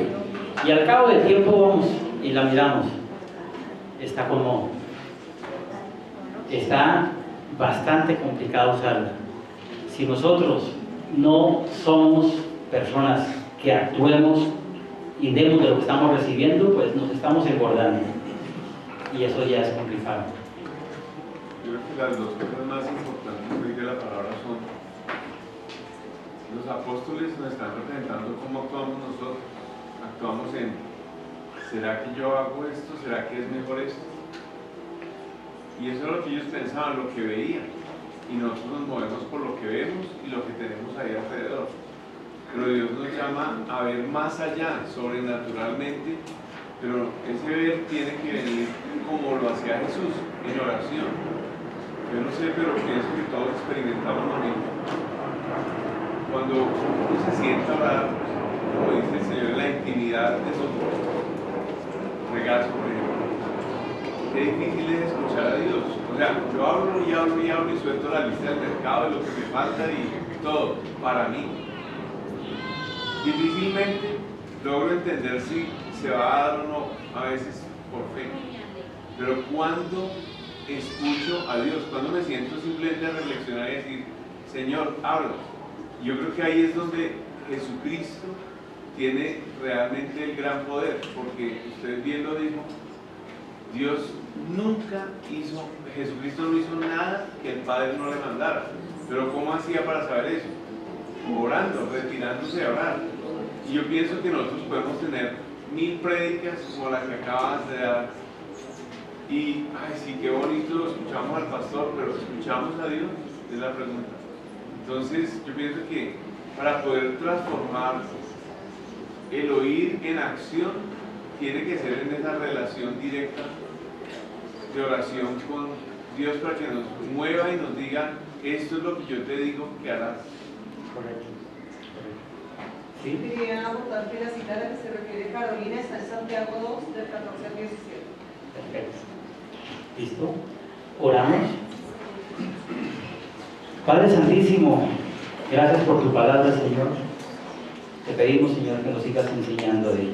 Y al cabo del tiempo vamos y la miramos. Está como... Está bastante complicado usarla. Si nosotros no somos personas que actuemos y demos de lo que estamos recibiendo, pues nos estamos engordando. Y eso ya es complicado. Yo creo que las dos cosas más importantes hoy de la palabra son: los apóstoles nos están representando cómo actuamos nosotros. Actuamos en: ¿será que yo hago esto? ¿Será que es mejor esto? Y eso es lo que ellos pensaban, lo que veían. Y nosotros nos movemos por lo que vemos y lo que tenemos ahí alrededor. pero Dios nos llama a ver más allá, sobrenaturalmente, pero ese ver tiene que venir como lo hacía Jesús, en oración. Yo no sé, pero pienso que todos experimentamos lo mismo. Cuando uno se sienta a orar, como dice el Señor, en la intimidad de su regazo, por ejemplo, qué difícil es escuchar a Dios. O sea, yo hablo y hablo y hablo y suelto la lista del mercado de lo que me falta y todo, para mí. Difícilmente logro entender si se va a dar o no, a veces por fe. Pero cuando escucho a Dios, cuando me siento simplemente a reflexionar y decir, Señor, habla. Yo creo que ahí es donde Jesucristo tiene realmente el gran poder, porque usted bien lo dijo, Dios nunca hizo, Jesucristo no hizo nada que el Padre no le mandara. Pero ¿cómo hacía para saber eso? Orando, retirándose a orar. Y yo pienso que nosotros podemos tener 1000 prédicas como la que acabas de dar. Y, ay, sí, qué bonito, escuchamos al pastor, pero ¿escuchamos a Dios? Es la pregunta. Entonces, yo pienso que para poder transformar el oír en acción, tiene que ser en esa relación directa de oración con Dios para que nos mueva y nos diga, esto es lo que yo te digo que harás. Correcto. ¿Sí? Quería anotar que la cita a la que se refiere Carolina está en Santiago 2, del 14 al 17. Perfecto. ¿Listo? Oramos. Padre Santísimo, gracias por tu palabra, Señor. Te pedimos, Señor, que nos sigas enseñando de ella.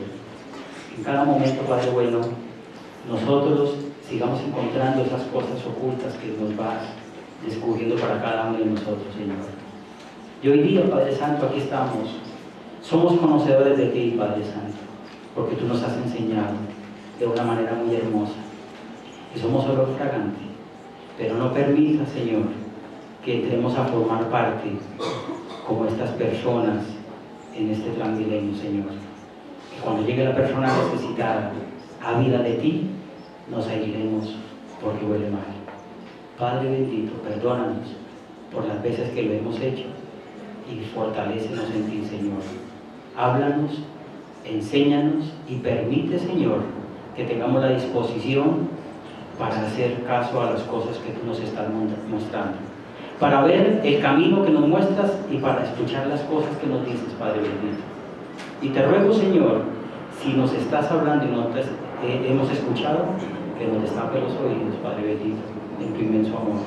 En cada momento, Padre bueno, nosotros sigamos encontrando esas cosas ocultas que nos vas descubriendo para cada uno de nosotros, Señor. Y hoy día, Padre Santo, aquí estamos. Somos conocedores de ti, Padre Santo, porque tú nos has enseñado de una manera muy hermosa. Y somos olor fragante, pero no permita, Señor, que entremos a formar parte como estas personas en este transmilenio, Señor. Que cuando llegue la persona necesitada, ávida de ti, nos seguiremos porque huele mal. Padre bendito, perdónanos por las veces que lo hemos hecho y fortalécenos en ti, Señor. Háblanos, enséñanos y permite, Señor, que tengamos la disposición para hacer caso a las cosas que tú nos estás mostrando, para ver el camino que nos muestras y para escuchar las cosas que nos dices, Padre bendito. Y te ruego, Señor, si nos estás hablando y no te hemos escuchado, que nos destape los oídos, Padre bendito, en tu inmenso amor.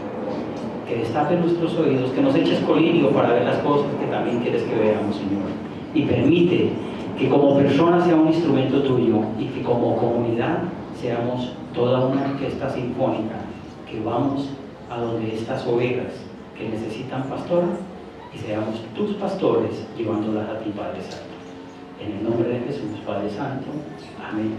Que destape nuestros oídos, que nos eches colirio para ver las cosas que también quieres que veamos, Señor. Y permite que como persona sea un instrumento tuyo y que como comunidad seamos toda una orquesta sinfónica, que vamos a donde estas ovejas que necesitan pastor y seamos tus pastores llevándolas a ti, Padre Santo. En el nombre de Jesús, Padre Santo. Amén.